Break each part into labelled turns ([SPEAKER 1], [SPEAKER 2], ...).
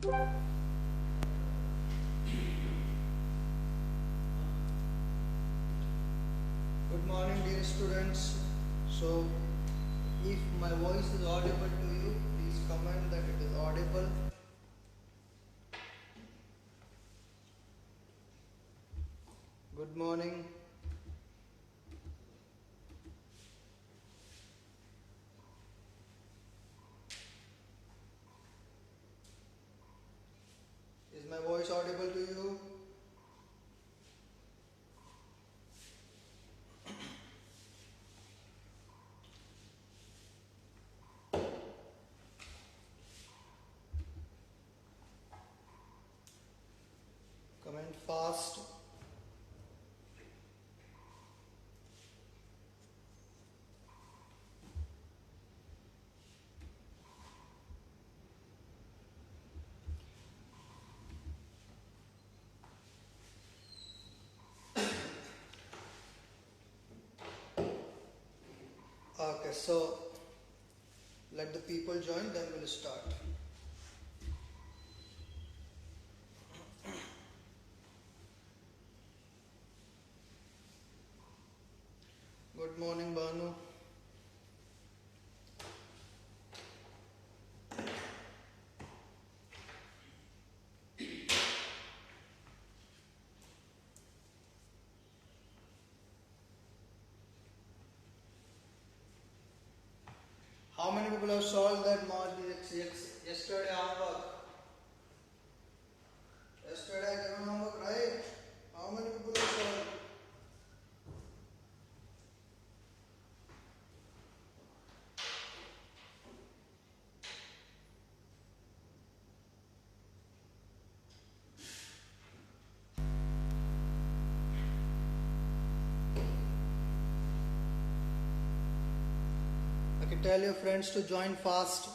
[SPEAKER 1] Good morning, dear students. So, if my voice is audible to you, please comment that it is audible. Good morning. Is my voice audible to you? Comment fast. Okay, so let the people join, then we'll start. Good morning, Banu. How many people have solved that module yesterday homework? Yesterday I given homework, right? How many people have solved? Okay, tell your friends to join fast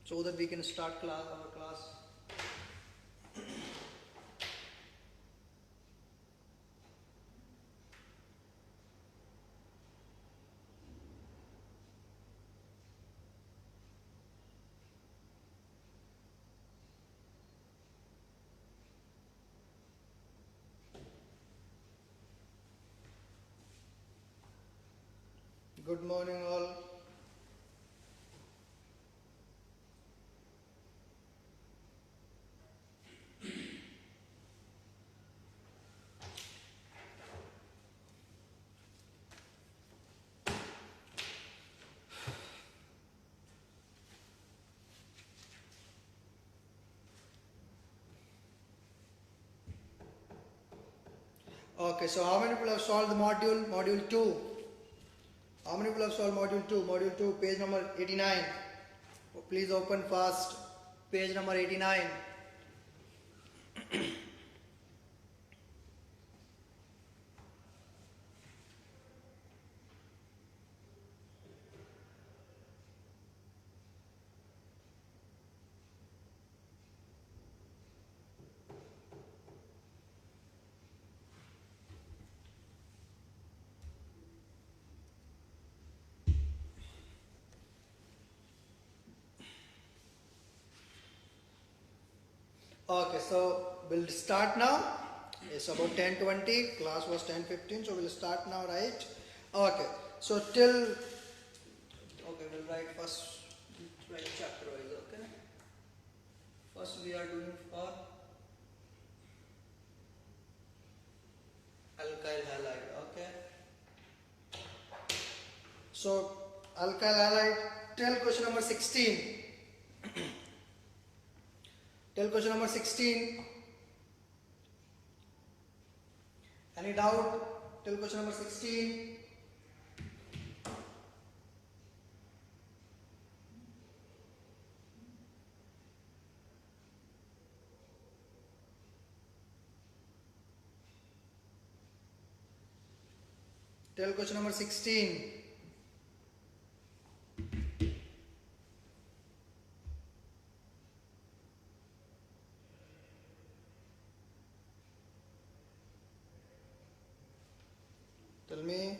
[SPEAKER 1] so that we can start our class. Good morning, all. Okay, so how many people have solved the module 2? How many people have solved module 2? Module 2, page number 89. Please open fast. Page number 89. Okay, so we'll start now. It's about 10:20. Class was 10:15, so we'll start now, right? Okay, so we'll write first, write chapter wise, okay? First we are doing for alkyl halide, okay? So, alkyl halide, tell question number 16. Tell question number 16. Any doubt? Tell question number 16. Tell question number 16. Tell me.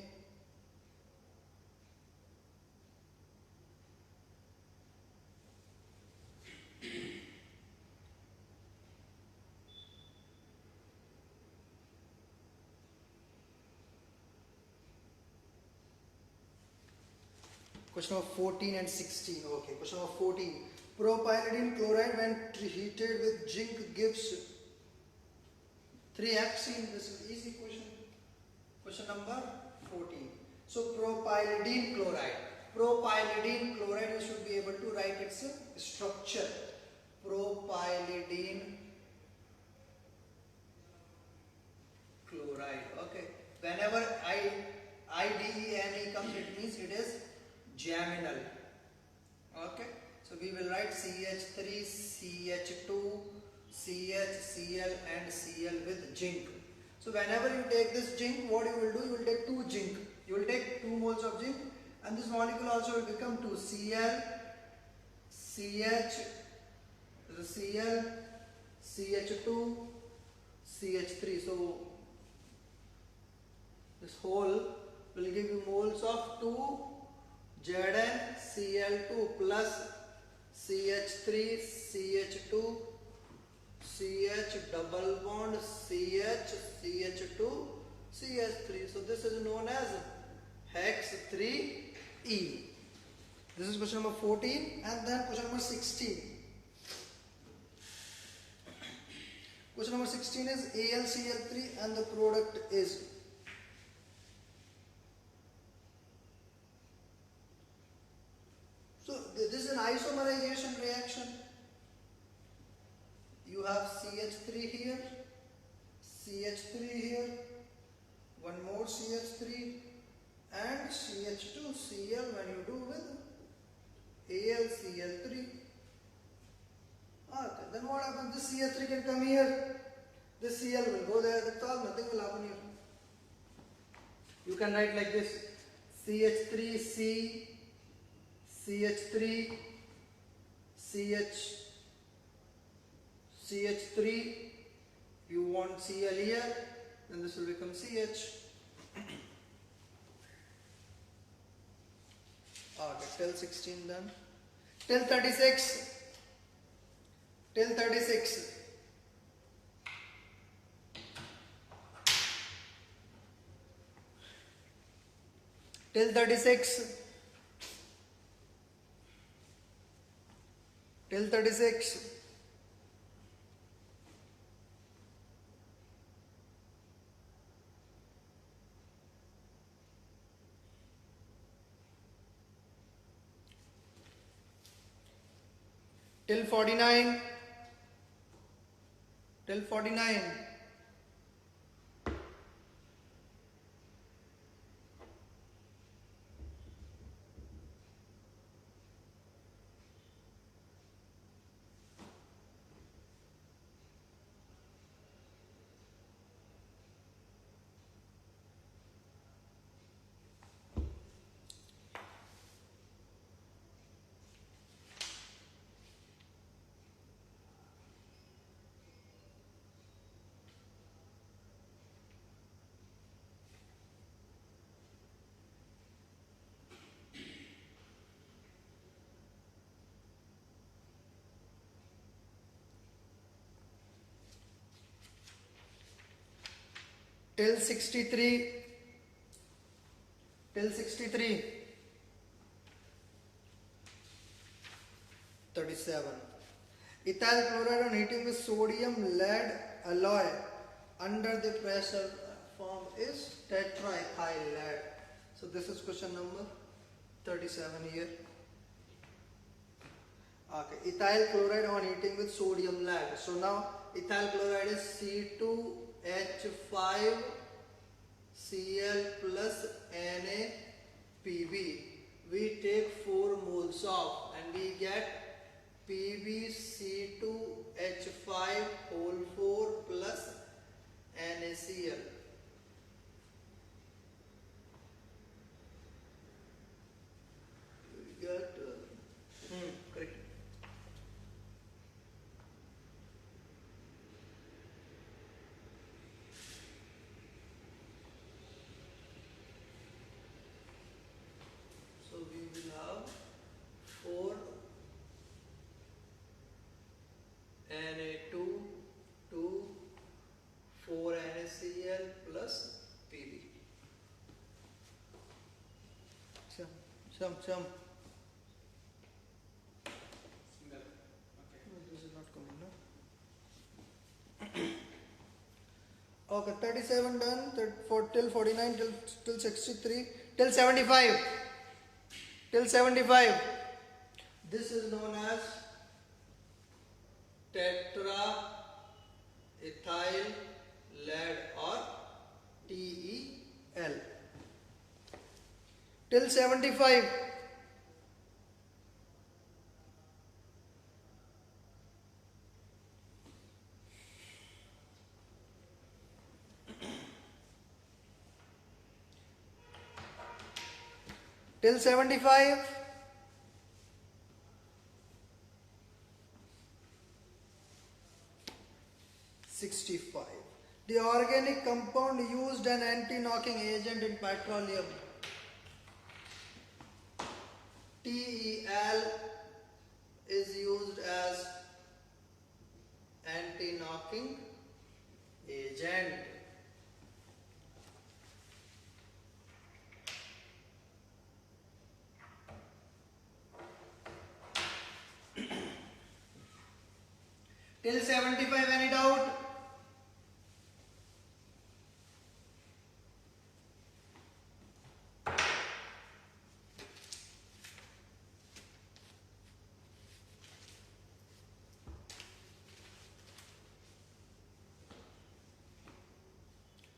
[SPEAKER 1] Question number 14 and 16. Okay, question number 14. Propyridine chloride when heated with zinc gives 3-hexene. This is easy question. Question number 14. So propyridine chloride. Propyridine chloride, you should be able to write its structure. Propyridine chloride. Okay. Whenever IDENE comes, it means it is geminal. Okay. So we will write CH3, CH2, CH, Cl and Cl with zinc. So whenever you take this zinc, what you will do? You will take 2 zinc. You will take 2 moles of zinc, and this molecule also will become 2 Cl, CH, Cl, CH2, CH3. So this whole will give you moles of 2 ZnCl2 plus CH3, CH2, CH double bond, CH, CH2, CH3. So this is known as hex 3E. This is question number 14, and then question number 16. Question number 16 is AlCl3 and the product is. So this is an isomerization reaction. You have CH3 here, CH3 here, one more CH3 and CH2Cl when you do with AlCl3. Okay, then what happens? This CH3 can come here, this Cl will go there, that's all, nothing will happen here. You can write like this: CH3C, CH3, CH3. You want Cl here, then this will become CH. Okay, till 16 done. Till 36. Till 36. Till 36. Till 36. Till 49. Till 49. Till 63. Till 63. 37. Ethyl chloride on heating with sodium lead alloy under the pressure form is tetraethyl lead. So this is question number 37 here. Okay, ethyl chloride on heating with sodium lead. So now ethyl chloride is C2H5 Cl plus NaPb. We take 4 moles of and we get PbC2H5 whole 4 plus NaCl. We get correct. So we will have 4 Na2, 2, 4 NaCl plus Pb. Chum. Okay, 37 done. Till 49, till 63, till 75. Till 75. This is known as tetraethyl lead or TEL. Till 75. Till 75. The organic compound used an anti-knocking agent in petroleum. TEL is used as anti-knocking agent. Till 75, any doubt?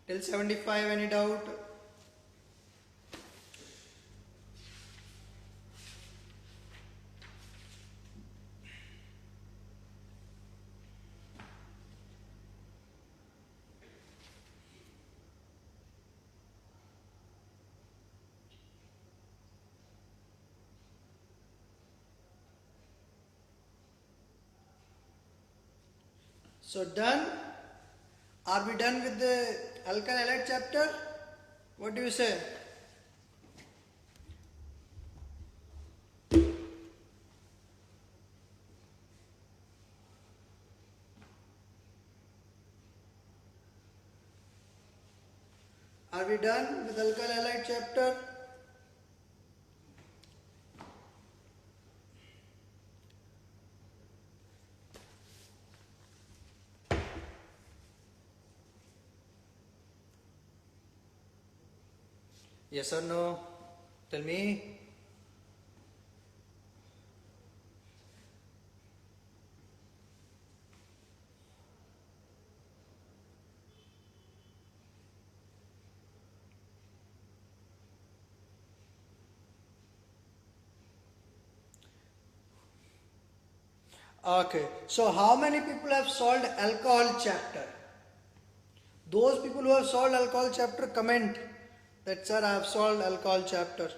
[SPEAKER 1] Till 75, any doubt? So done. Are we done with the alkyl halide chapter? What do you say? Are we done with alkyl halide chapter? Yes or no? Tell me. Okay, so how many people have solved alcohol chapter? Those people who have solved alcohol chapter, comment that sir, I have solved alcohol chapter.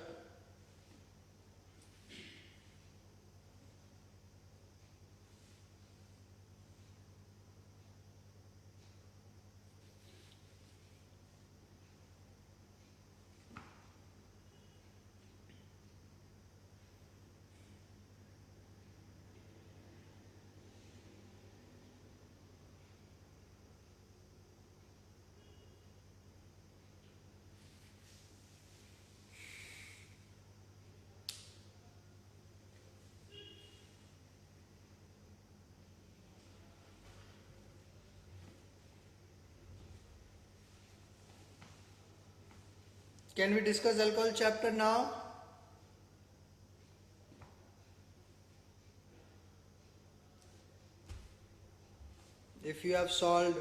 [SPEAKER 1] Can we discuss alcohol chapter now? If you have solved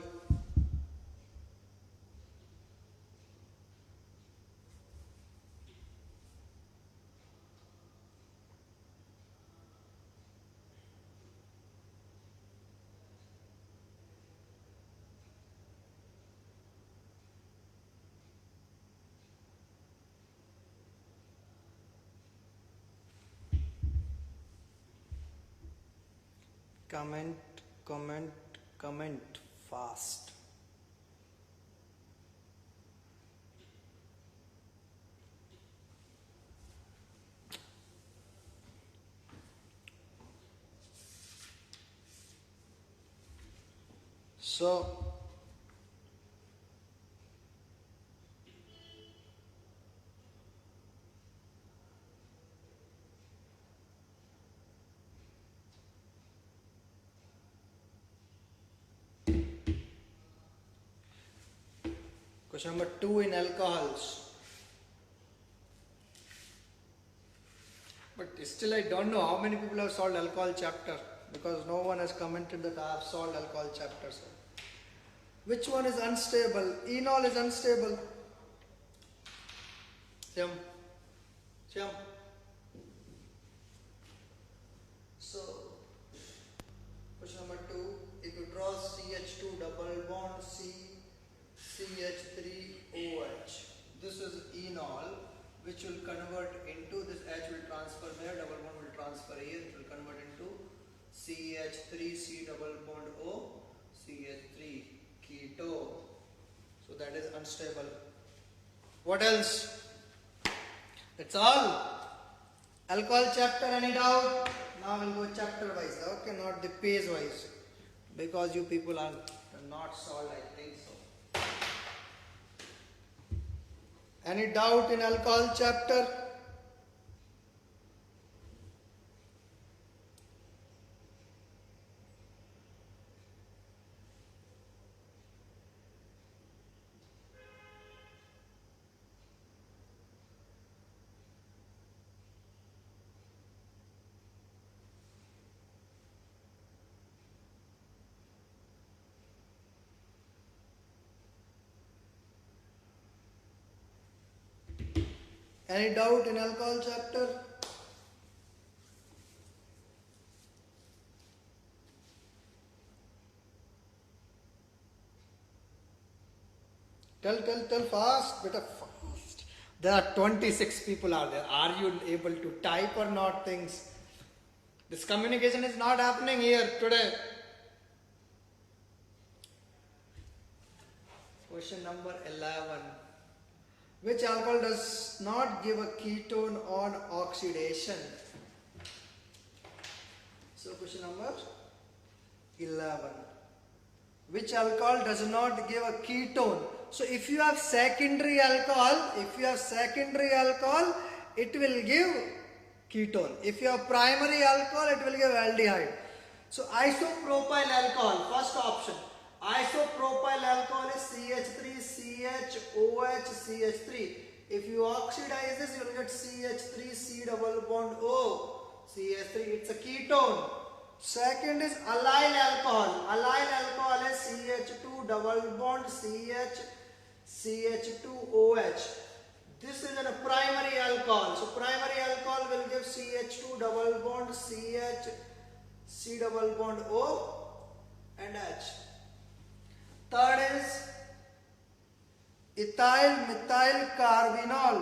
[SPEAKER 1] comment fast. So Question number 2 in alcohols. But still I don't know how many people have solved alcohol chapter, because no one has commented that I have solved alcohol chapter. So which one is unstable? Enol is unstable. Shyam. So question number 2, if you draw CH2 double bond CH3OH, this is enol, which will convert into, this H will transfer there, double bond will transfer here, it will convert into CH3C double bond O, CH3 keto. So that is unstable. What else? That's all. Alcohol chapter, any doubt? Now we'll go chapter wise, okay, not the page wise, because you people are not solved, I think so. Any doubt in alcohol chapter? Any doubt in alcohol chapter? Tell fast, beta fast. There are 26 people are there. Are you able to type or not things? This communication is not happening here today. Question number 11. Which alcohol does not give a ketone on oxidation? So question number 11. Which alcohol does not give a ketone? So if you have secondary alcohol, it will give ketone. If you have primary alcohol, it will give aldehyde. So isopropyl alcohol, first option. Isopropyl alcohol is CH3, CHOH, CH3. If you oxidize this, you will get CH3, C double bond O, CH3. It's a ketone. Second is allyl alcohol. Allyl alcohol is CH2 double bond CH2OH. This is a primary alcohol. So primary alcohol will give CH2 double bond C double bond O and H. Third is ethyl methyl carbinol.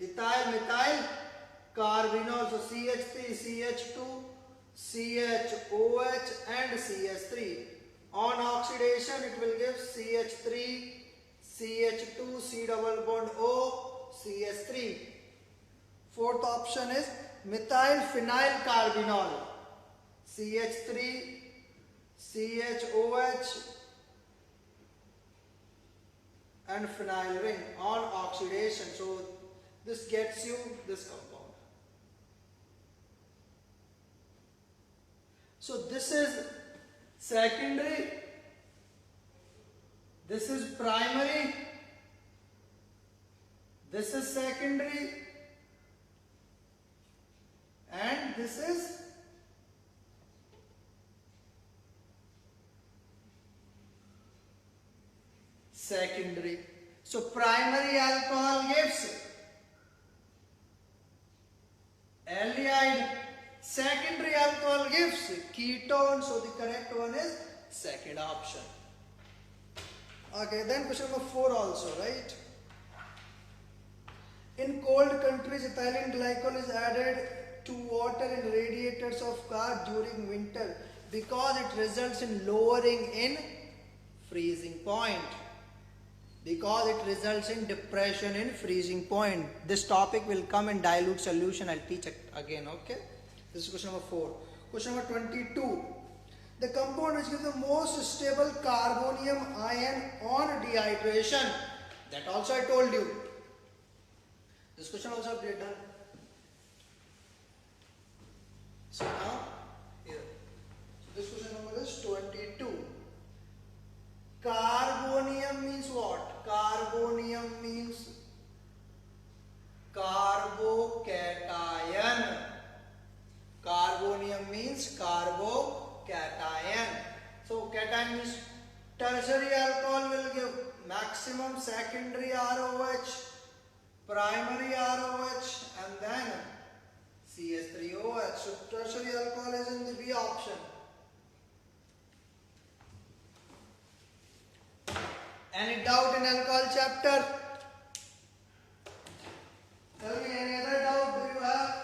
[SPEAKER 1] Ethyl methyl carbinol. So CH3, CH2, CHOH and CH3. On oxidation it will give CH3, CH2, C double bond O, CH3. Fourth option is methyl phenyl carbinol. CH3, CHOH and phenyl ring on oxidation. So this gets you this compound. So this is secondary, this is primary, this is secondary, and this is secondary. So primary alcohol gives aldehyde, secondary alcohol gives ketone. So the correct one is second option. Okay, then question number 4 also, right? In cold countries, ethylene glycol is added to water in radiators of car during winter because it results in lowering in freezing point. Because it results in depression in freezing point. This topic will come in dilute solution. I'll teach it again, okay? This is question number 4. Question number 22. The compound which gives the most stable carbonium ion on dehydration. That also I told you. This question also I have done. So now, here. So this question number is 22. Carbonium means what? cation means tertiary alcohol will give maximum secondary ROH, primary ROH, and then CH3OH. So tertiary alcohol is in the B option. Any doubt in alcohol chapter? Tell me, any other doubt do you have?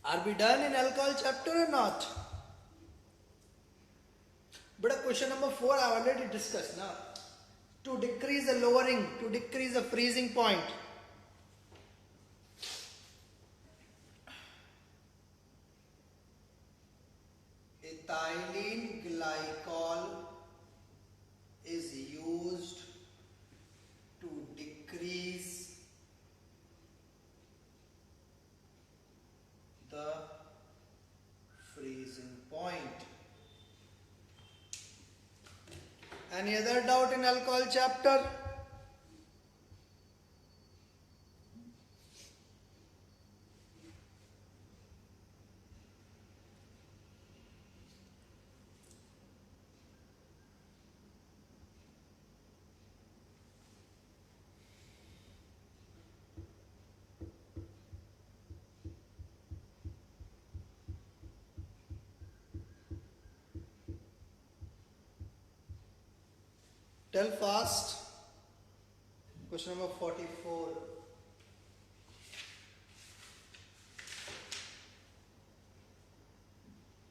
[SPEAKER 1] Are we done in alcohol chapter or not? But question number 4 I have already discussed now. To decrease the lowering, to decrease the freezing point. Ethylene glycol is used to decrease the freezing point. Any other doubt in alcohol chapter? Tell fast. Question number 44.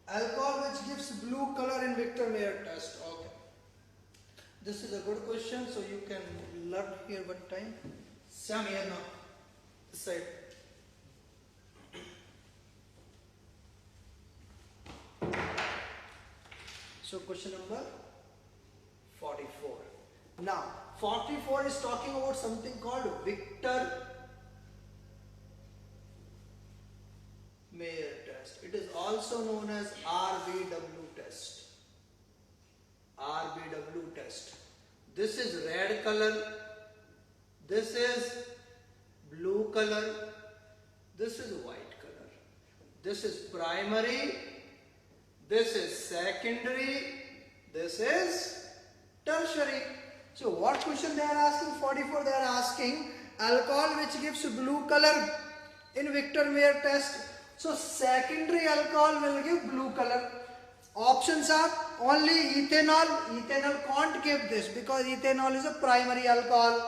[SPEAKER 1] Alcohol which gives blue color in Victor Mayer test. Okay. This is a good question, so you can learn here one time. Sam here now. This side. So question number 44. Now 44 is talking about something called Victor Mayer test. It is also known as RBW test. RBW test. This is red color. This is blue color. This is white color. This is primary. This is secondary. This is tertiary. So what question they are asking? 44 they are asking alcohol which gives blue color in Victor Mayer test. So secondary alcohol will give blue color. Options are only ethanol. Ethanol can't give this because ethanol is a primary alcohol.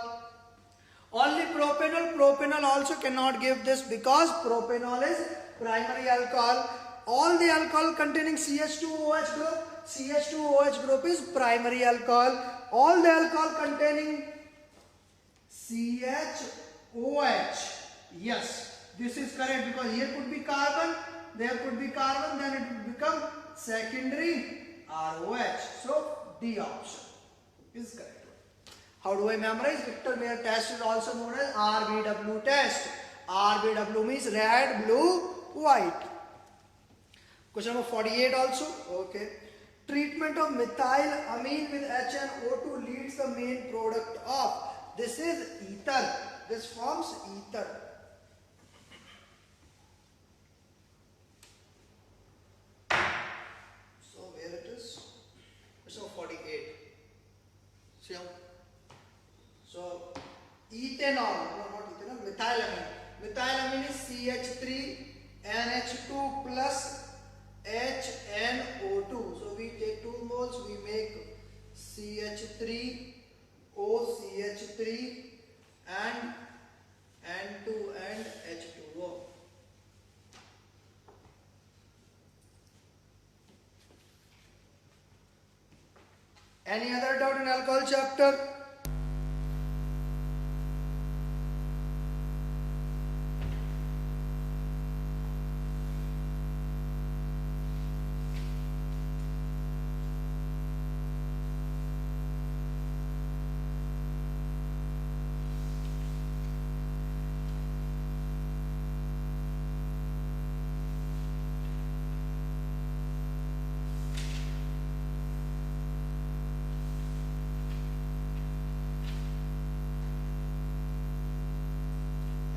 [SPEAKER 1] Only propanol. Propanol also cannot give this because propanol is primary alcohol. All the alcohol containing CH2OH group, CH2OH group is primary alcohol. All the alcohol containing CHOH, yes, this is correct because here could be carbon, there could be carbon, then it would become secondary ROH. So D option is correct. How do I memorize? Victor Mayer test is also known as RBW test. RBW means red, blue, white. Question number 48 also. Okay. Treatment of methyl amine with HNO2 leads the main product of. This is ether. This forms ether. So where it is? Question number 48. See how? So ethanol, no, not ethanol, methylamine. Methylamine is CH3NH2 plus HNO2. So we take 2 moles, we make CH3OCH3 and N2 and H2O. Any other doubt in alcohol chapter?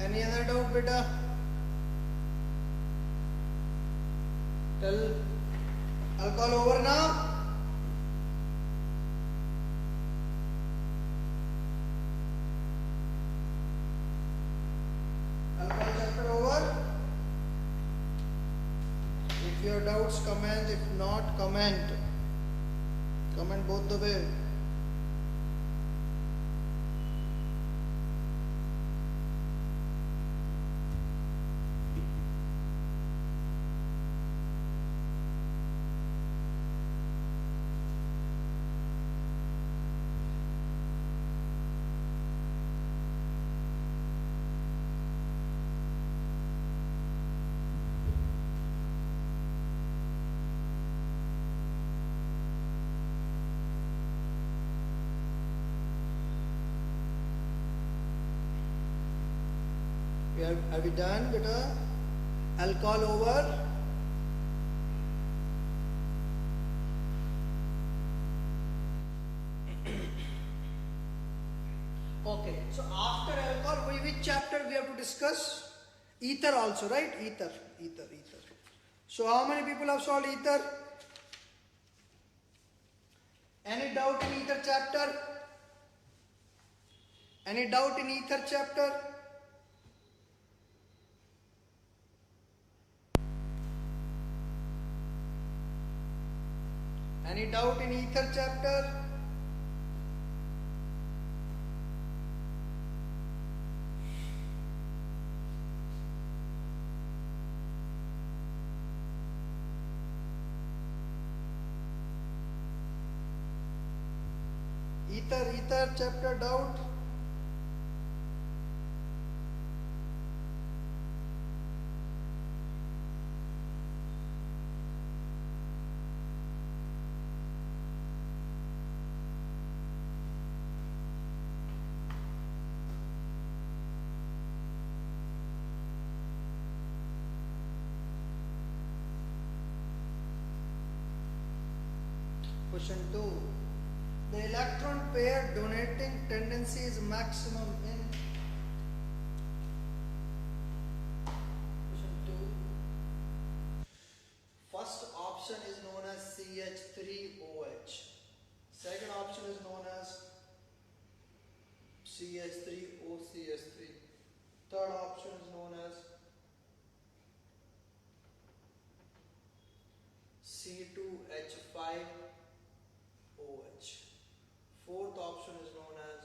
[SPEAKER 1] Any other doubt, beta? Tell alcohol over now. Alcohol chapter over. If your doubts, comment. If not, comment. Comment both the way. Are we done, beta? Alcohol over. Okay, so after alcohol, which chapter we have to discuss? Ether also, right? Ether. So how many people have solved ether? Any doubt in ether chapter? Any doubt in ether chapter? Any doubt in ether chapter? Ether chapter doubt? Question 2. The electron pair donating tendency is maximum in. Question 2. First option is known as CH3OH. Second option is known as CH3OCH3. Third option is known as C2H5OH. Fourth option is known as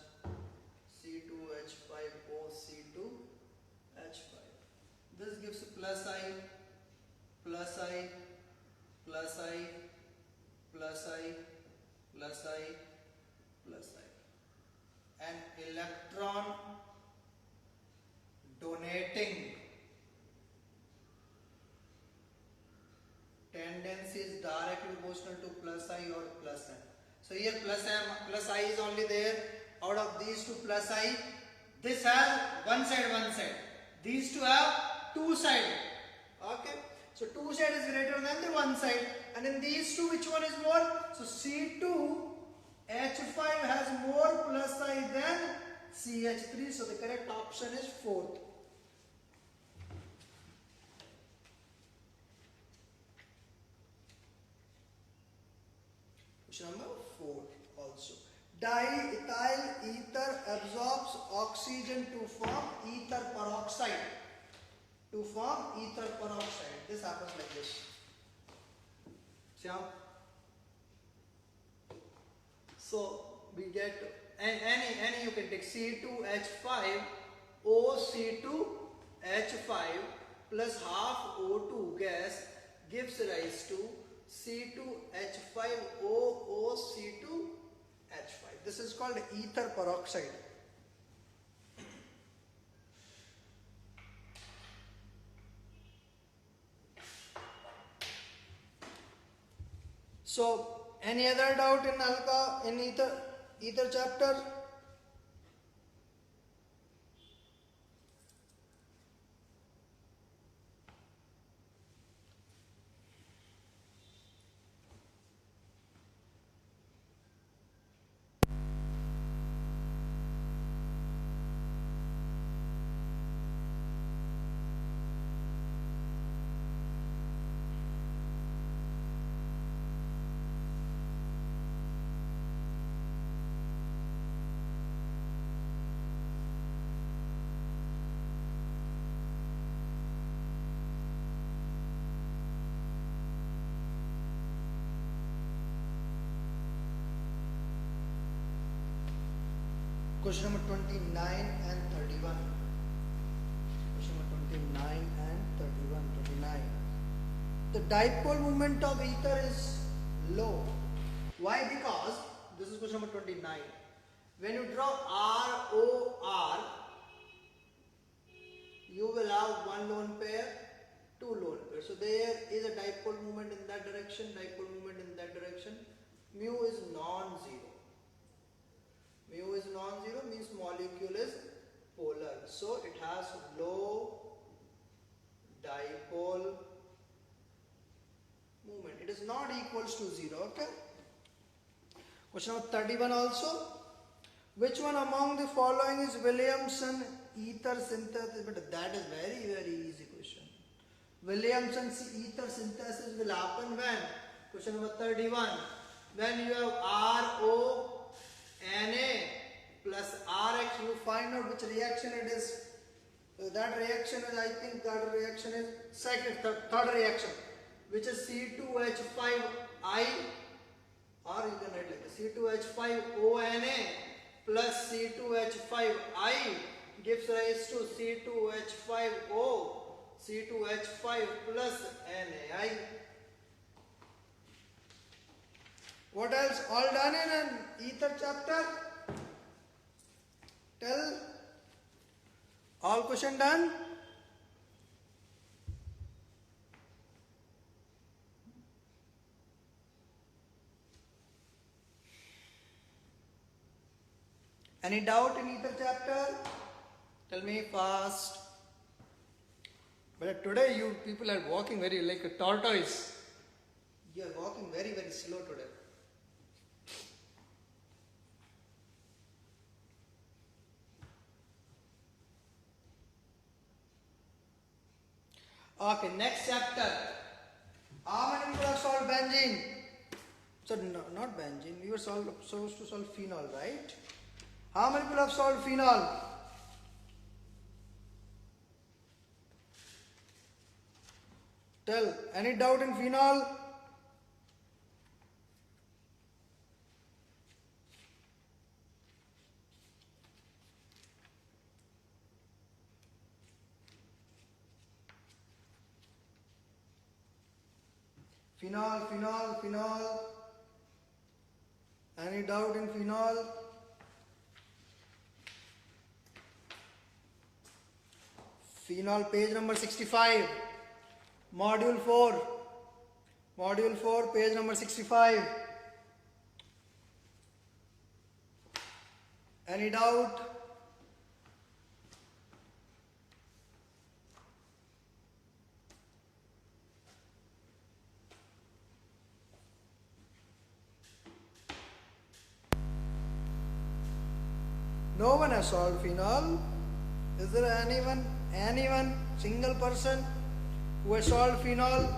[SPEAKER 1] C2H5OC2H5. This gives plus I, plus I, plus I, plus I, plus I, plus I. An electron donating tendency is directly proportional to plus I or plus N. So here plus I is only there. Out of these two plus I, this has one side. These two have two sides. Okay. So two side is greater than the one side. And in these two, which one is more? So C2H5 has more plus I than CH3. So the correct option is fourth. Question number 4 also. Diethyl ether absorbs oxygen to form ether peroxide. This happens like this. See how? So we get any you can take C2H5 OC2H5 plus half O2 gas gives rise to C2H5OOC2 This is called ether peroxide. So, any other doubt in ether chapter? Question number 29 and 31. Question number 29 and 31. 29. The dipole moment of ether is low. Why? Because this is question number 29. When you draw ROR, you will have one lone pair, two lone pairs. So there is a dipole moment in that direction, dipole moment in that direction. Mu is non-zero. Mu is non-zero means molecule is polar. So it has low dipole moment. It is not equals to 0. Okay. Question number 31 also. Which one among the following is Williamson ether synthesis? But that is very easy question. Williamson ether synthesis will happen when? Question number 31. When you have RONA plus RH, you find out which reaction it is. That reaction is, I think that reaction is third reaction, which is C2H5I, or you can write like this, C2H5ONA plus C2H5I gives rise to C2H5O, C2H5 plus NaI. What else? All done in an ether chapter? Tell. All question done? Any doubt in ether chapter? Tell me fast. But today you people are walking very like a tortoise. You are walking very slow today. Okay, next chapter. How many people have solved benzene? So no, not benzene. We were supposed to solve phenol, right? How many people have solved phenol? Tell. Any doubt in phenol? Phenol. Any doubt in phenol? Phenol, page number 65. Module 4, page number 65. Any doubt? No one has solved phenol. Is there anyone, single person who has solved phenol?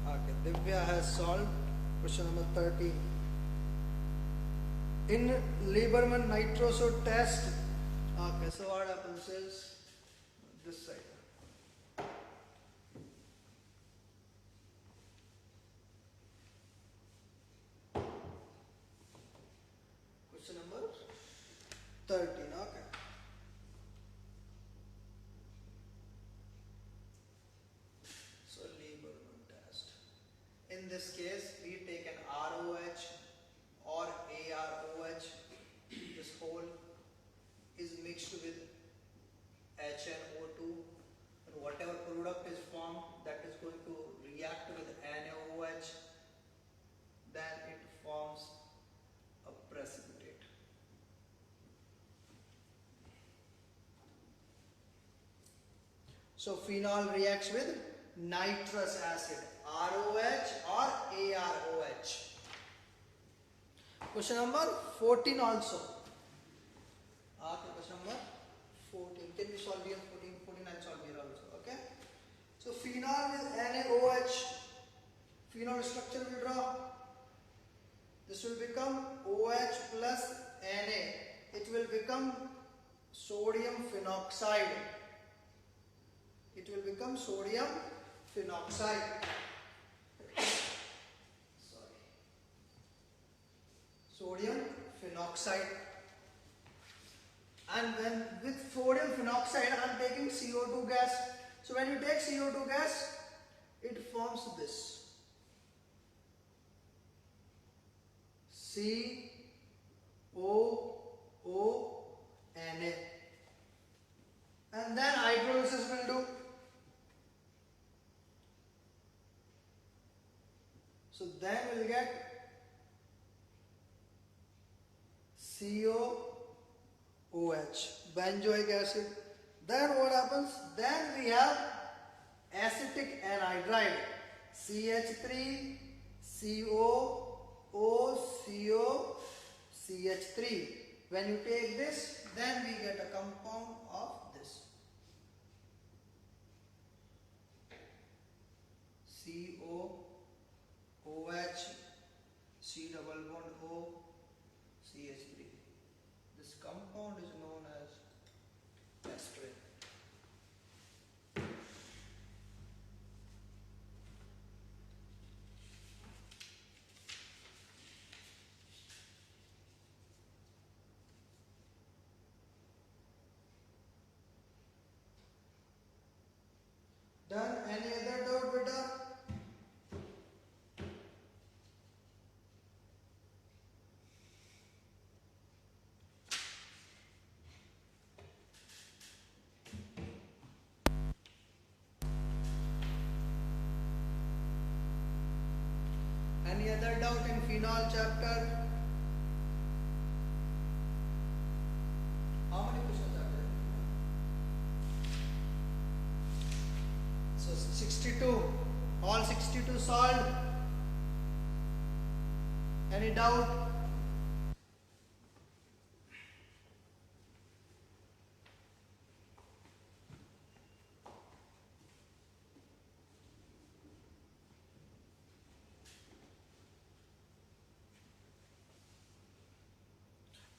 [SPEAKER 1] Okay, Divya has solved question number 30. In Lieberman nitroso test, okay, so what happens is this side. Question number 13, okay. So Lieberman. this case we take an ROH or AROH. This whole is mixed with HNO2, and whatever product is formed, that is going to react with NaOH, then it forms a precipitate. So phenol reacts with nitrous acid, ROH or AROH. Question number 14 also. Question number 14. Can we solve here? 14 and solve here also. Okay. So phenol with NaOH. Phenol structure will draw. This will become OH plus Na. It will become sodium phenoxide. It will become sodium phenoxide. Sodium phenoxide. And when with sodium phenoxide I am taking CO2 gas. So when you take CO2 gas, it forms this COONA, and then hydrolysis will do. So then we'll get COOH, benzoic acid. Then what happens? Then we have acetic anhydride, CH3COOCOCH3. When you take this, then we get a compound of this COOH, C double bond O, CH3. This compound is known as aspirin. Done? Any other doubt, beta? Any other doubt in phenol chapter? How many questions are there? So 62. All 62 solved. Any doubt?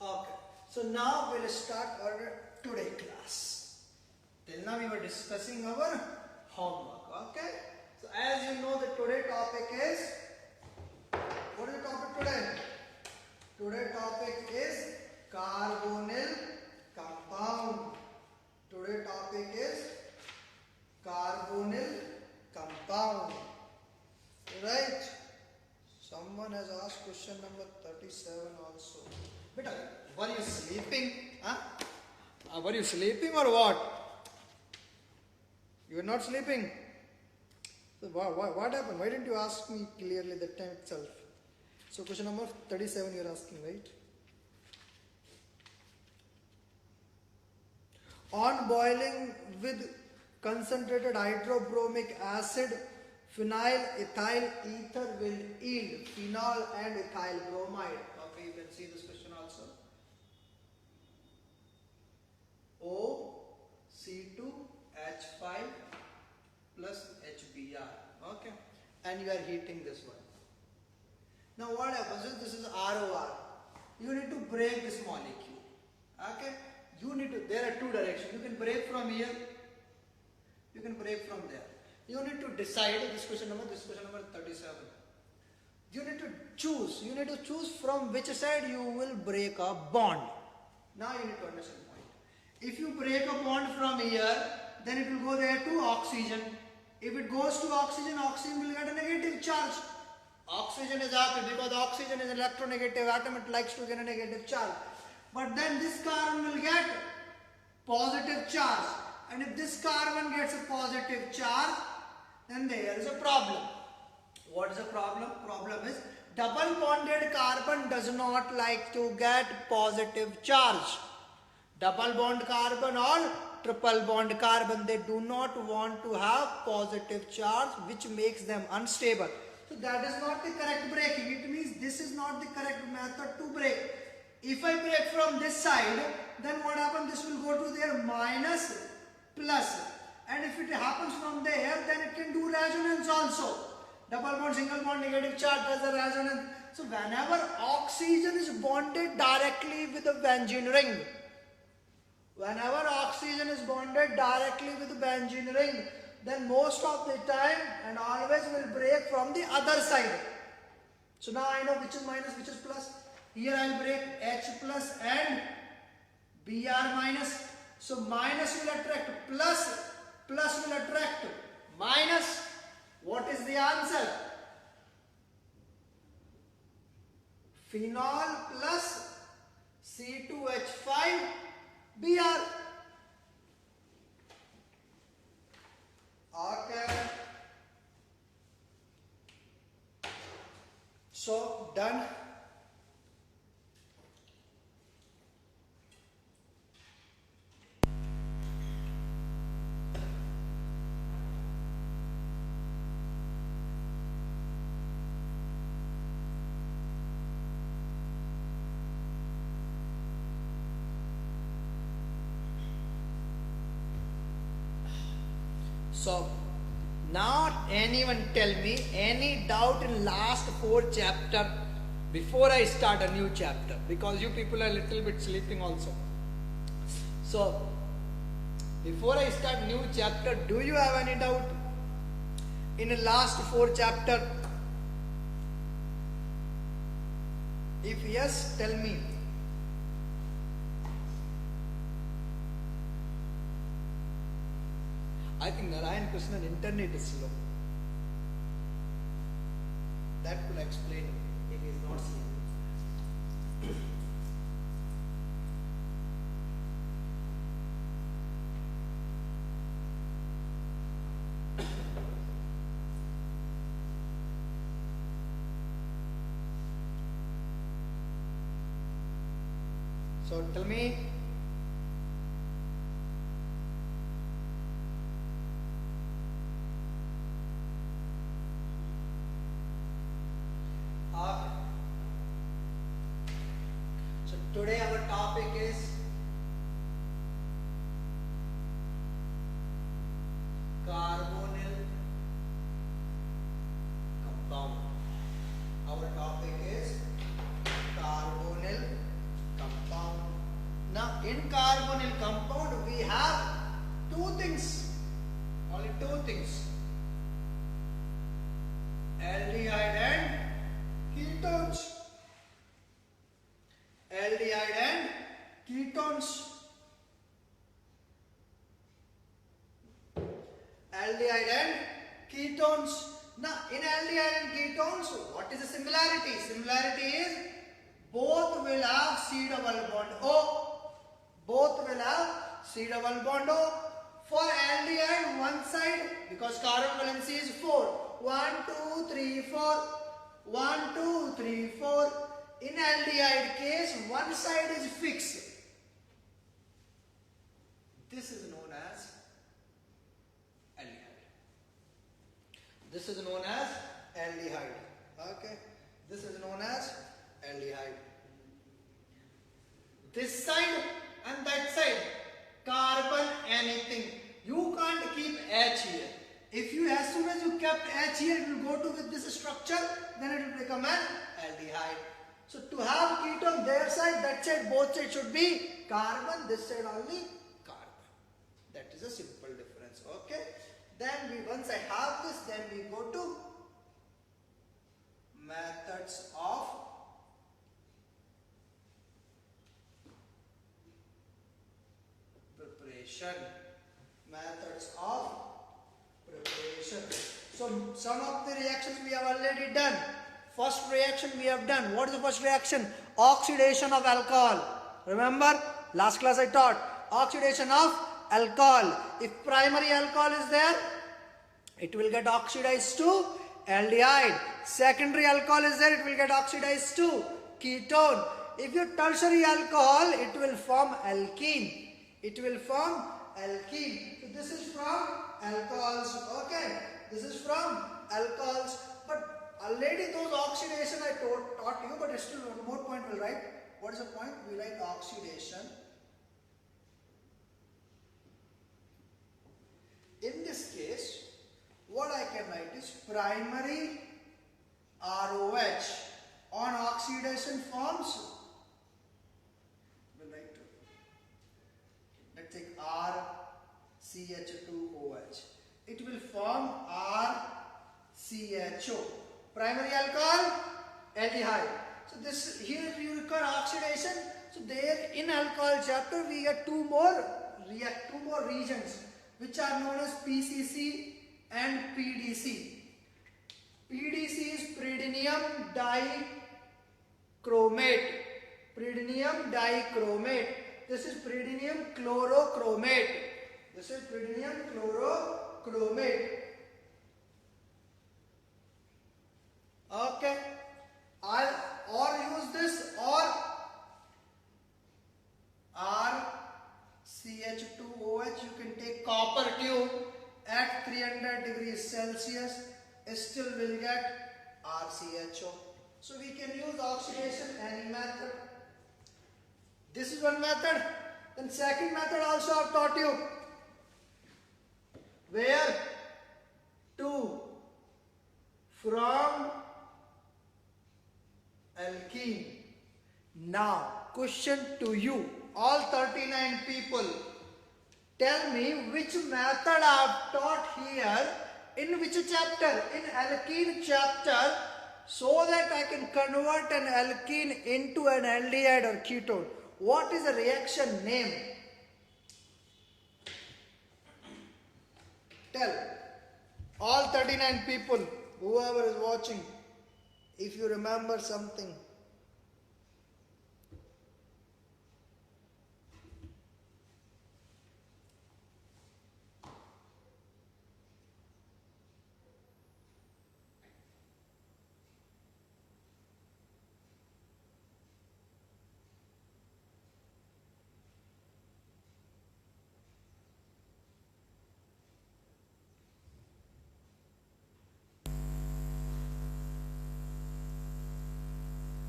[SPEAKER 1] Okay, so now we'll start our today class. Till now we were discussing our homework. Okay, so as you know, the today topic is, what is the topic today? Today topic is carbonyl compound. Today topic is carbonyl compound. Right? Someone has asked question number 37 also. Beta, were you sleeping? Huh? Were you sleeping or what? You were not sleeping. So what happened? Why didn't you ask me clearly that time itself? So question number 37 you are asking, right? On boiling with concentrated hydrobromic acid, phenyl ethyl ether will yield phenol and ethyl bromide. Okay, you can see this question also. OC2H5 plus HBr. Okay, and you are heating this one. Now what happens is, this is ROR. You need to break this molecule. Okay, you need to. There are two directions. You can break from here. You can break from there. You need to decide this question number 37. You need to choose. You need to choose from which side you will break a bond. Now you need to understand the point. If you break a bond from here, then it will go there to oxygen. If it goes to oxygen, oxygen will get a negative charge. Oxygen is happy because oxygen is electronegative atom, it likes to get a negative charge. But then this carbon will get positive charge. And if this carbon gets a positive charge, then there is a problem. What is the problem? Problem is double bonded carbon does not like to get positive charge. Double bond carbon or triple bond carbon, they do not want to have positive charge, which makes them unstable. So that is not the correct breaking. It means this is not the correct method to break. If I break from this side, then what happens? This will go to their minus plus. And if it happens from there, then it can do resonance also. Double bond, single bond, negative charge does the resonance. So whenever oxygen is bonded directly with a benzene ring, whenever oxygen is bonded directly with the benzene ring, then most of the time and always will break from the other side. So now I know which is minus, which is plus. Here I will break H plus and Br minus. So minus will attract plus, plus will attract minus. What is the answer? Phenol plus C2H5 Br. Okay. So done. So now anyone tell me any doubt in last 4 chapter before I start a new chapter, because you people are a little bit sleeping also. So before I start new chapter, do you have any doubt in the last 4 chapter? If yes, tell me. I think Narayan Krishnan internet is slow. That will explain if he is not seeing. So tell me. So today our topic is carbonyl compound. Our topic is carbonyl compound. Now in carbonyl compound we have 2 things, only 2 things, aldehyde and ketones. Aldehyde and ketones. Aldehyde and ketones. Now in aldehyde and ketones, what is the similarity? Similarity is both will have C double bond O. Both will have C double bond O. For aldehyde, one side, because carbon valency is 4. 1, 2, 3, 4. 1, 2, 3, 4. In aldehyde case, one side is fixed. This is known as aldehyde. This is known as aldehyde. Okay. This is known as aldehyde. This side and that side, carbon anything. You can't keep H here. If you, as soon as you kept H here, it will go to with this structure, then it will become an aldehyde. So to have ketone, their side, that side, both sides should be carbon, this side only carbon. That is a simple difference. Okay. Then once I have this, then we go to methods of preparation. Methods of preparation. So some of the reactions we have already done. first reaction we have done. What is the first reaction? Oxidation of alcohol. Remember, last class I taught oxidation of alcohol. If primary alcohol is there, it will get oxidized to aldehyde. Secondary alcohol is there, it will get oxidized to ketone. If your tertiary alcohol, it will form alkene. It will form alkene. So this is from alcohols. Okay, this is from alcohols. But already those oxidation I taught you, but still one more point we'll write. What is the point? We write oxidation. In this case, what I can write is primary ROH on oxidation forms. We'll write, let's take RCH2OH. It will form RCHO. Primary alcohol, aldehyde. So this here you require oxidation. So there in alcohol chapter we get two more regions which are known as PCC and PDC. PDC is pyridinium dichromate. Pyridinium dichromate. This is pyridinium chlorochromate. This is pyridinium chlorochromate. Okay. Or use this or RCH2OH. You can take copper tube at 300 degrees Celsius. Still will get RCHO. So we can use oxidation any method. This is one method. Then second method also I have taught you. Where? From alkene. Now, question to you, all 39 people. Tell me which method I have taught here, in which chapter? In alkene chapter, so that I can convert an alkene into an aldehyde or ketone. What is the reaction name? Tell. All 39 people, whoever is watching, if you remember something.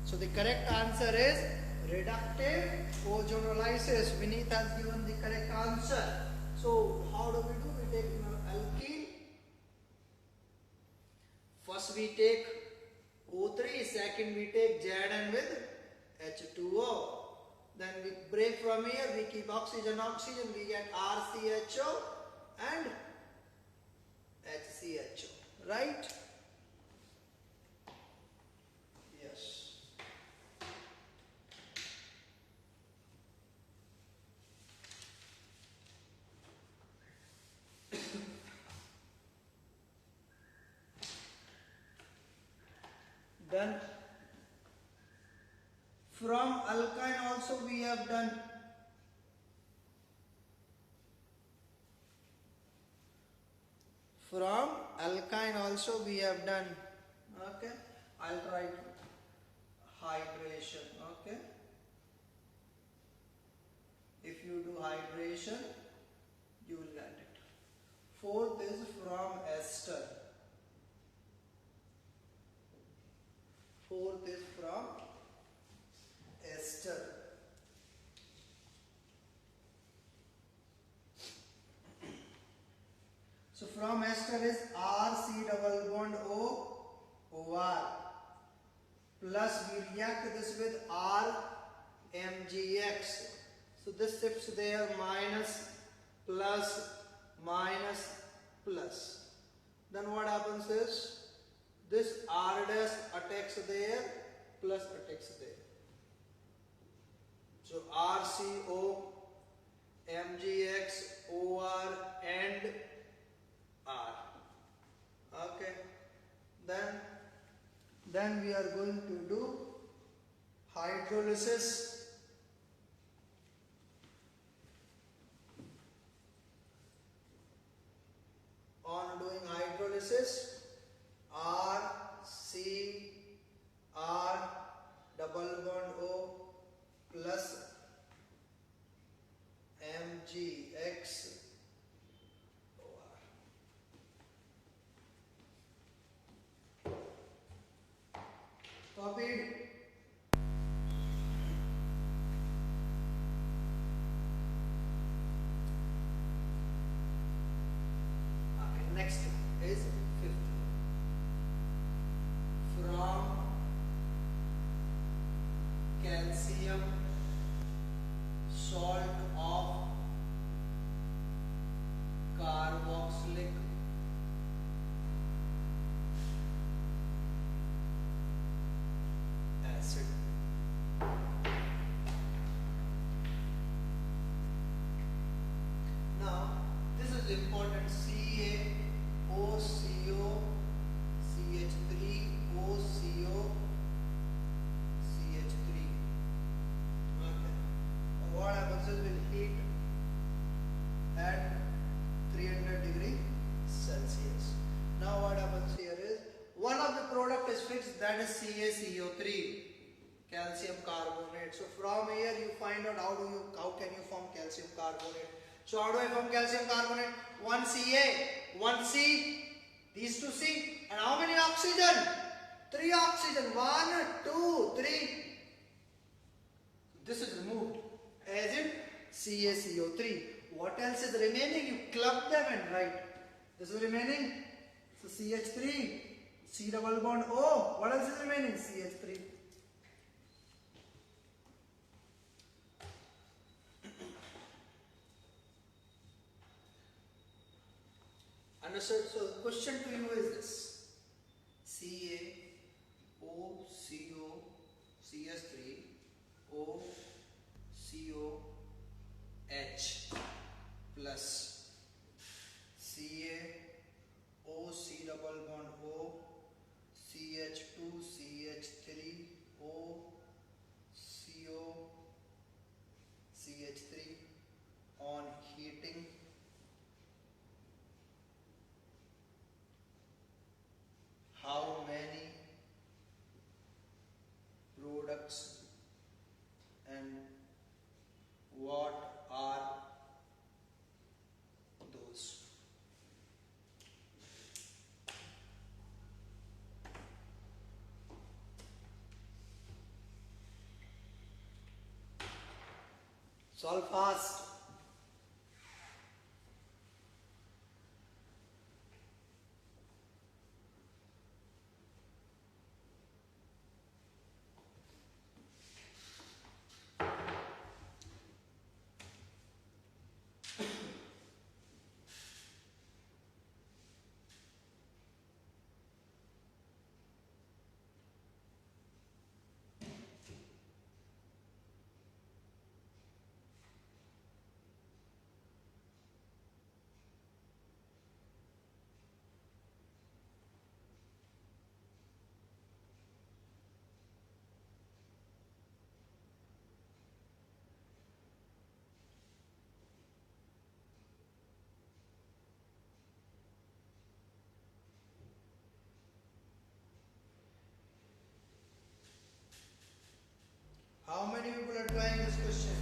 [SPEAKER 1] So the correct answer is reductive ozonolysis. Vineet has given the correct answer. So how do? We take alkene. First we take O3, second we take Zn with H2O. Then we break from here, we keep oxygen, we get RCHO and HCHO, right? Then from alkyne also we have done. From alkyne also we have done. Okay, I'll write hydration. Okay, if you do hydration, you will get it. Fourth is from ester. Fourth is from ester. So from ester is RC double bond O OR plus we react this with RMGX. So this shifts there, minus, plus, minus, plus. Then what happens is this R dash attacks there, plus attacks there. So RCO, MGX, OR and R. Okay. Then Then we are going to do hydrolysis. On doing hydrolysis, RCr double bond O plus MgX copied. Okay, next is fifth. From calcium salt of carboxylic acid. Now this is important. CaOCO CH3OCO CH3. Okay. What happens is we'll heat at 300 degree Celsius. Now what happens here is one of the product is fixed, that is CaCO3, calcium carbonate. So from here you find out how can you form calcium carbonate. So how do I form calcium carbonate? One Ca, one C, these two C, and how many oxygen? 3 oxygen. 1, 2, 3. This is removed as in CaCO3. What else is remaining? You club them and write. This is remaining. So CH3, C double bond O. What else is remaining? CH3. Understood? So the question to you is this: CaOCO CH3OCOH plus CaOC double bond O CH2CH3OCO CH3 on heating. How many products and what are those? Solve fast. How many people are trying this question?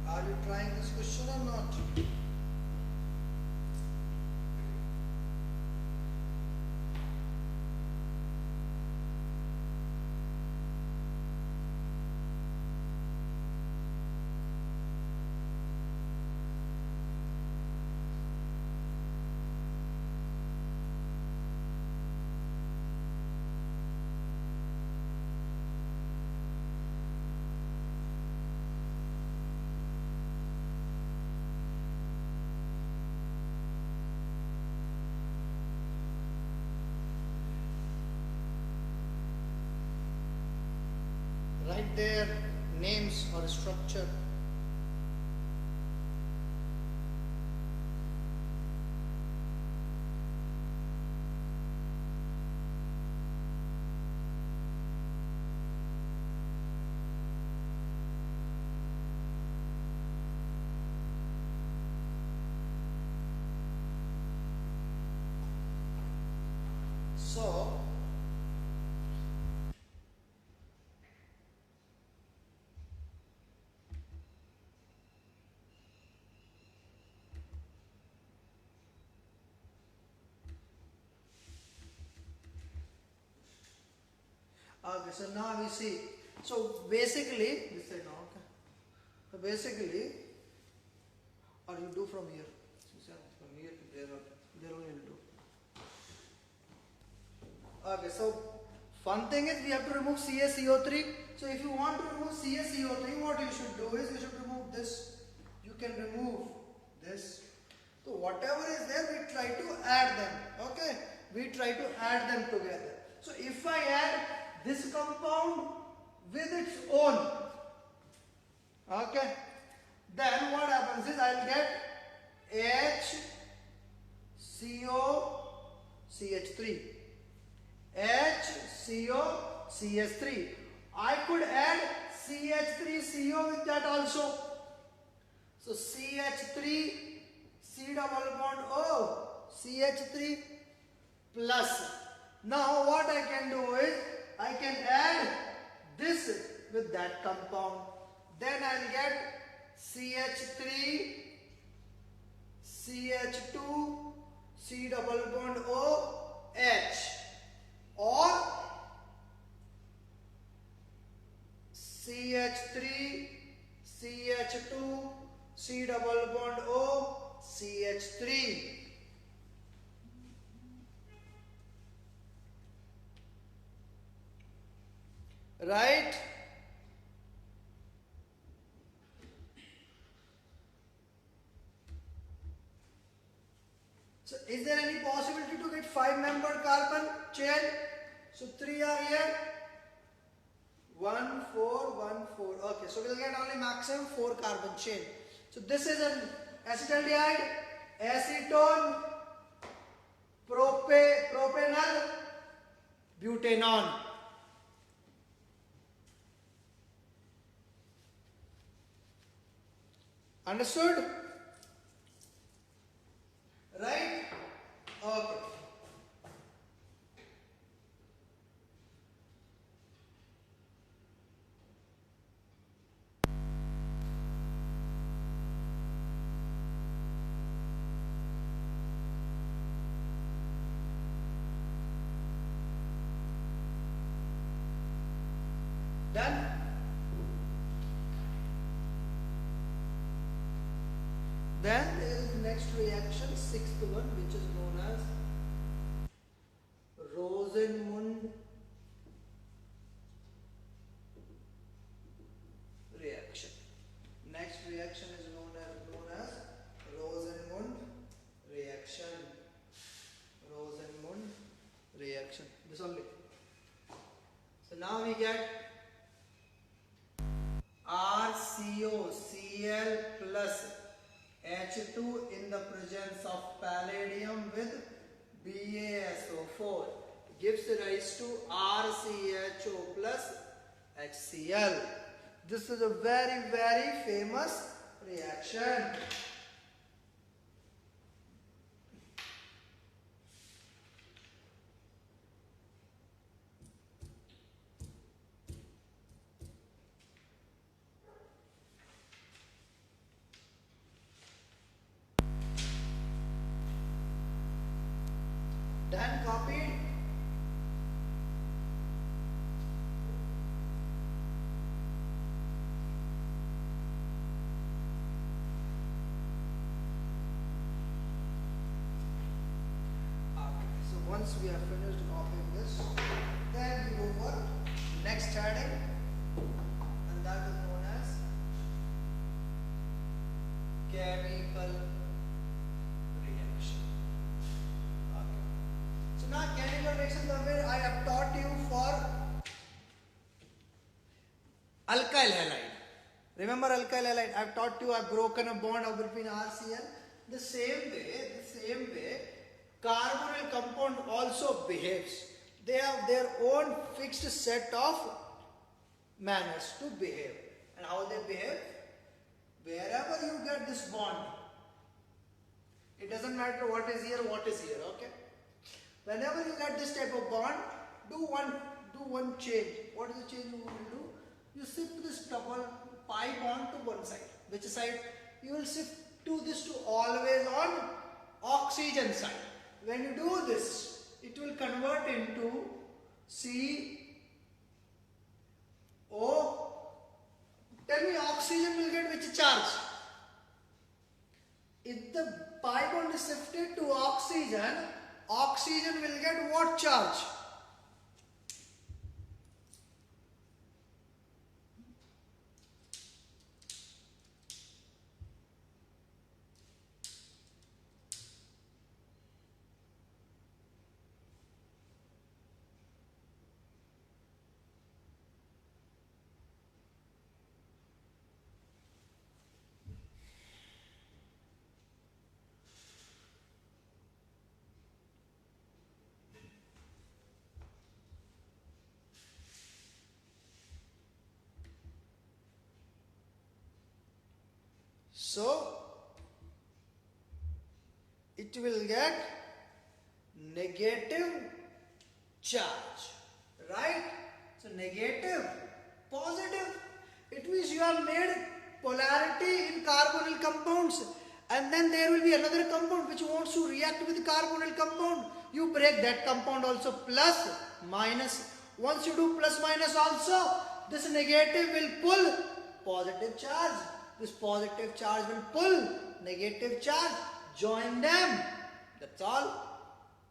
[SPEAKER 1] Are you trying this question or not? write their names or structure. So okay, so now we see. So basically, this side now, okay. So basically, or you do from here. So from here to there only will do. Okay, so fun thing is we have to remove CaCO3. So if you want to remove CaCO3, what you should do is you should remove this. You can remove this. So whatever is there, we try to add them. Okay, we try to add them together. So if I add this compound with its own, okay, then what happens is I will get HCOCH3, HCOCH3. I could add CH3CO with that also. So CH3 C double bond O, CH3 plus. Now what I can do is I can add this with that compound. Then I will get CH3 CH2 C double bond O H, or CH3 CH2 C double bond O CH3. Right? So is there any possibility to get 5-membered carbon chain? So 3 are here. 1 4 1 4. Okay, so we'll get only maximum 4 carbon chain. So this is an acetaldehyde, acetone, propanol, butanol. Understood? Right? Okay. Done? Then there is the next reaction, 6th one, which is known as Rosenmund reaction. Next reaction is known as Rosenmund reaction. Rosenmund reaction. This only. So now we get RCOCl plus H2 in the presence of palladium with BaSO4 gives rise to RCHO plus HCl. This is a very, very famous reaction. Done, copied. So once we have finished copying this, then we go for next heading, and that is known as chemical reaction. Okay. So now chemical reaction, the way I have taught you for Remember alkyl halide. I've taught you. I've broken a bond between RCl. The same way, carbonyl compound also behaves. They have their own fixed set of manners to behave. And how they behave? Wherever you get this bond, it doesn't matter what is here, okay? Whenever you get this type of bond, do one change. What is the change you will do? You shift this double pi bond to one side. Which side? You will shift to this to always on oxygen side. When you do this, it will convert into CO. Tell me, oxygen will get which charge? If the pi bond is shifted to oxygen, oxygen will get what charge? So, it will get negative charge, right? So, negative, positive. It means you have made polarity in carbonyl compounds, and then there will be another compound which wants to react with the carbonyl compound. You break that compound also, plus, minus. Once you do plus minus also, this negative will pull positive charge. This positive charge will pull negative charge. Join them. That's all.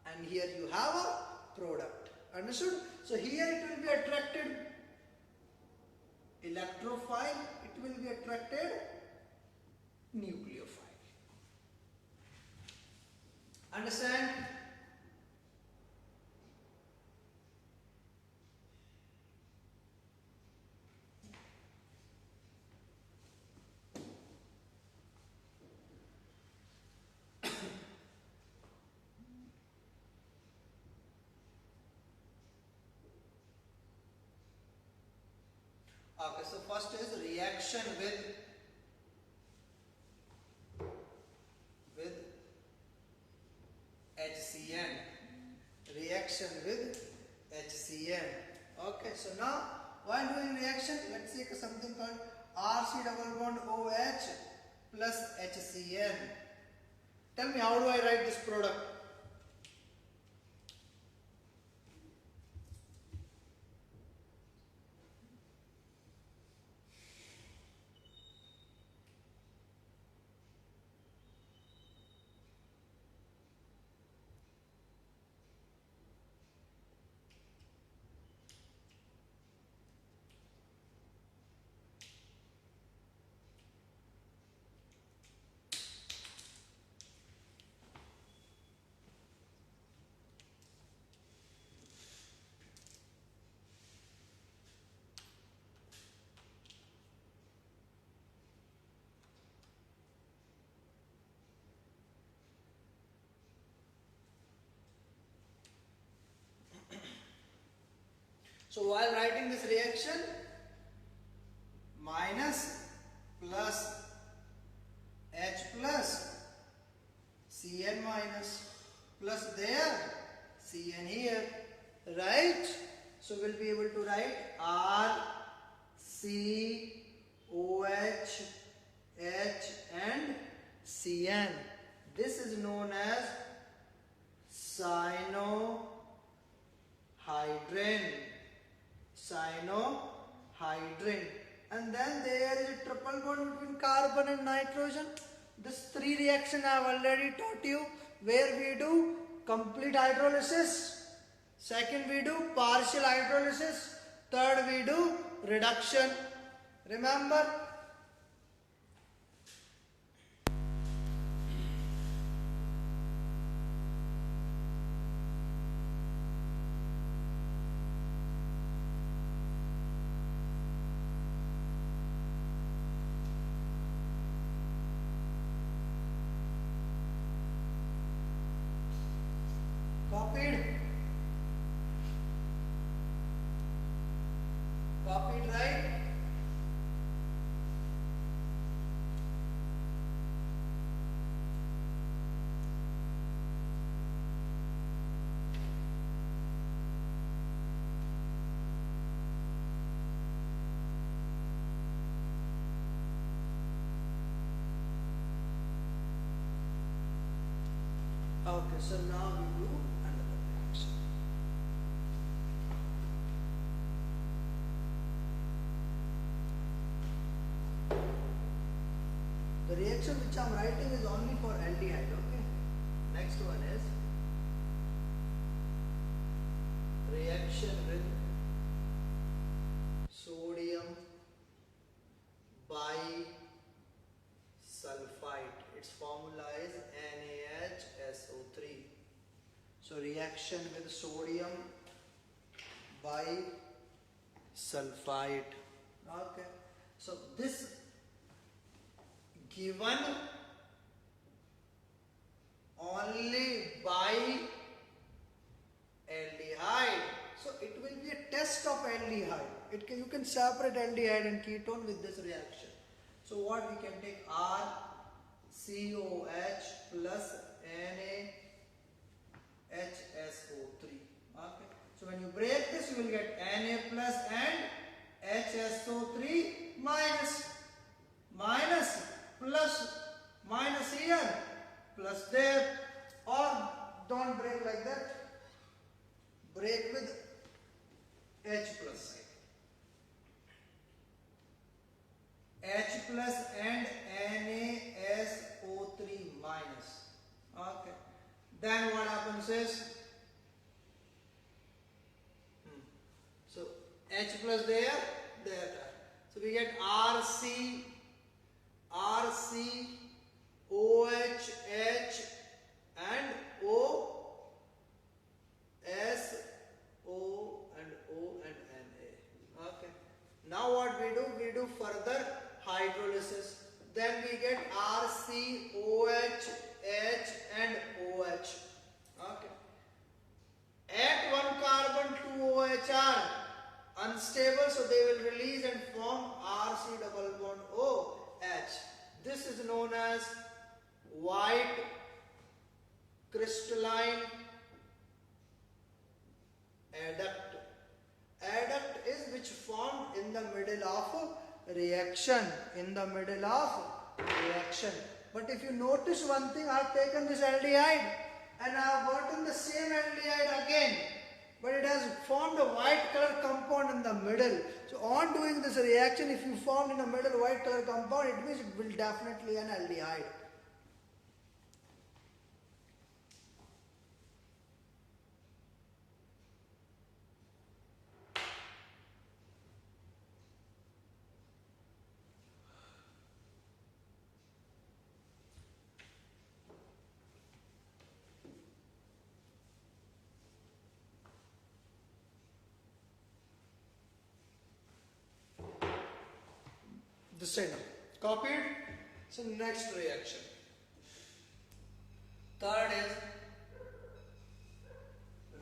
[SPEAKER 1] And here you have a product. Understood? So here it will be attracted electrophile. It will be attracted nucleophile. Understand? Okay, so first is reaction with HCN. Reaction with HCN. Okay, so now while doing reaction, let's take something called RC double bond OH plus HCN. Tell me, how do I write this product? So while writing this reaction, minus plus H plus Cn minus plus there Cn here, right? So we'll be able to write R C OH H and Cn. This is known as cyanohydrin. Cyanohydrin. And then there is a triple bond between carbon and nitrogen. This three reaction I have already taught you, where we do complete hydrolysis, second we do partial hydrolysis, third we do reduction. Remember? Okay, so now we do another reaction. The reaction which I am writing is only for aldehyde, okay? Next one is reaction with sodium bisulfite. Its formula is NaHSO3. So reaction with sodium bisulfite. Okay. So this given only by aldehyde. So it will be a test of aldehyde. You can separate aldehyde and ketone with this reaction. So what we can take RCOH plus NaHSO3. Okay. So when you break this, you will get Na plus and HSO3 minus plus minus here plus there, or don't break like that. Break with H plus side. H plus and NaSO3 minus. Okay. Then what happens is, so H plus there. So we get RCOH and O. S, O and Na. Okay. Now what we do? We do further hydrolysis. Then we get RCOH, H and OH. Okay. At one carbon, 2 OH are unstable, so they will release and form RC double bond OH. This is known as white crystalline adduct. Adduct is which formed in the middle of reaction. But if you notice one thing, I have taken this aldehyde and I have gotten the same aldehyde again, but it has formed a white color compound in the middle. So on doing this reaction, if you formed in the middle white color compound, it means it will definitely an aldehyde. This side now. Copied. So next reaction. Third is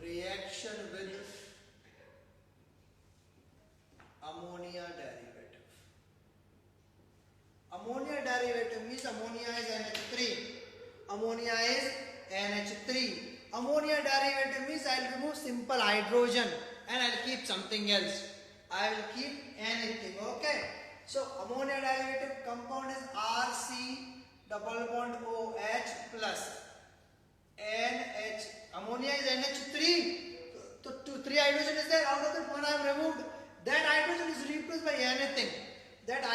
[SPEAKER 1] reaction with ammonia derivative. Ammonia derivative means ammonia is NH3. Ammonia derivative means I will remove simple hydrogen and I will keep something else. I will keep anything. Okay. So ammonia derivative compound is RC double bond OH plus NH. Ammonia is NH3. So 3 hydrogen is there. Out of that one I have removed. That hydrogen is replaced by anything. Anything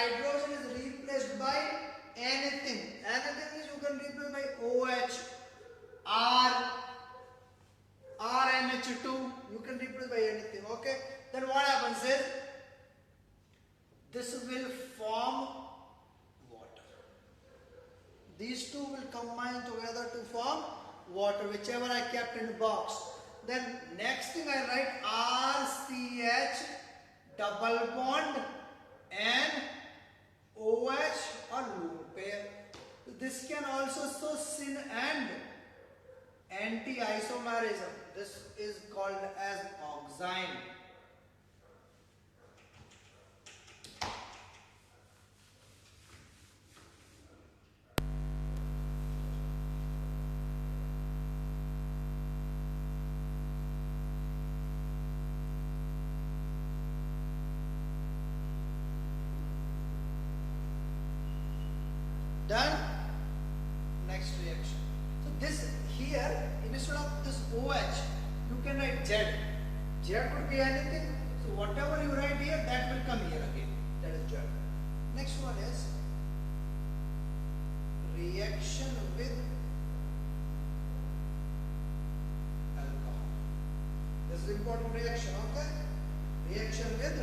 [SPEAKER 1] means you can replace by OH, RNH2. You can replace by anything. Okay. Then what happens is, this will form water. These two will combine together to form water, whichever I kept in the box. Then next thing I write RCH double bond and OH or lone pair. This can also show syn and anti-isomerism. This is called as oxime. Done. Next reaction. So this here, instead of this OH, you can write Z. Z could be anything. So whatever you write here, that will come here again. That is Z. Next one is reaction with alcohol. This is important reaction, okay? Reaction with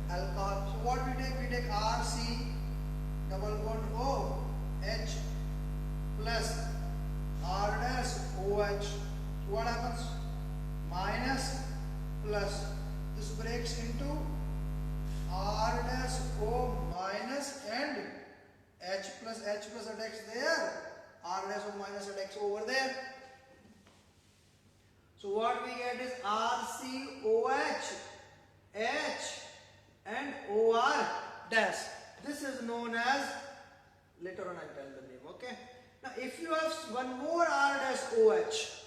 [SPEAKER 1] alcohol. So what we take? We take RC double bond O H plus R dash OH. So what happens? Minus plus. This breaks into R dash O minus and H plus attacks there. R dash O minus attacks over there. So what we get is RCOH, H and OR dash. This is known as, later on I'll tell the name, okay? Now if you have one more R dash OH,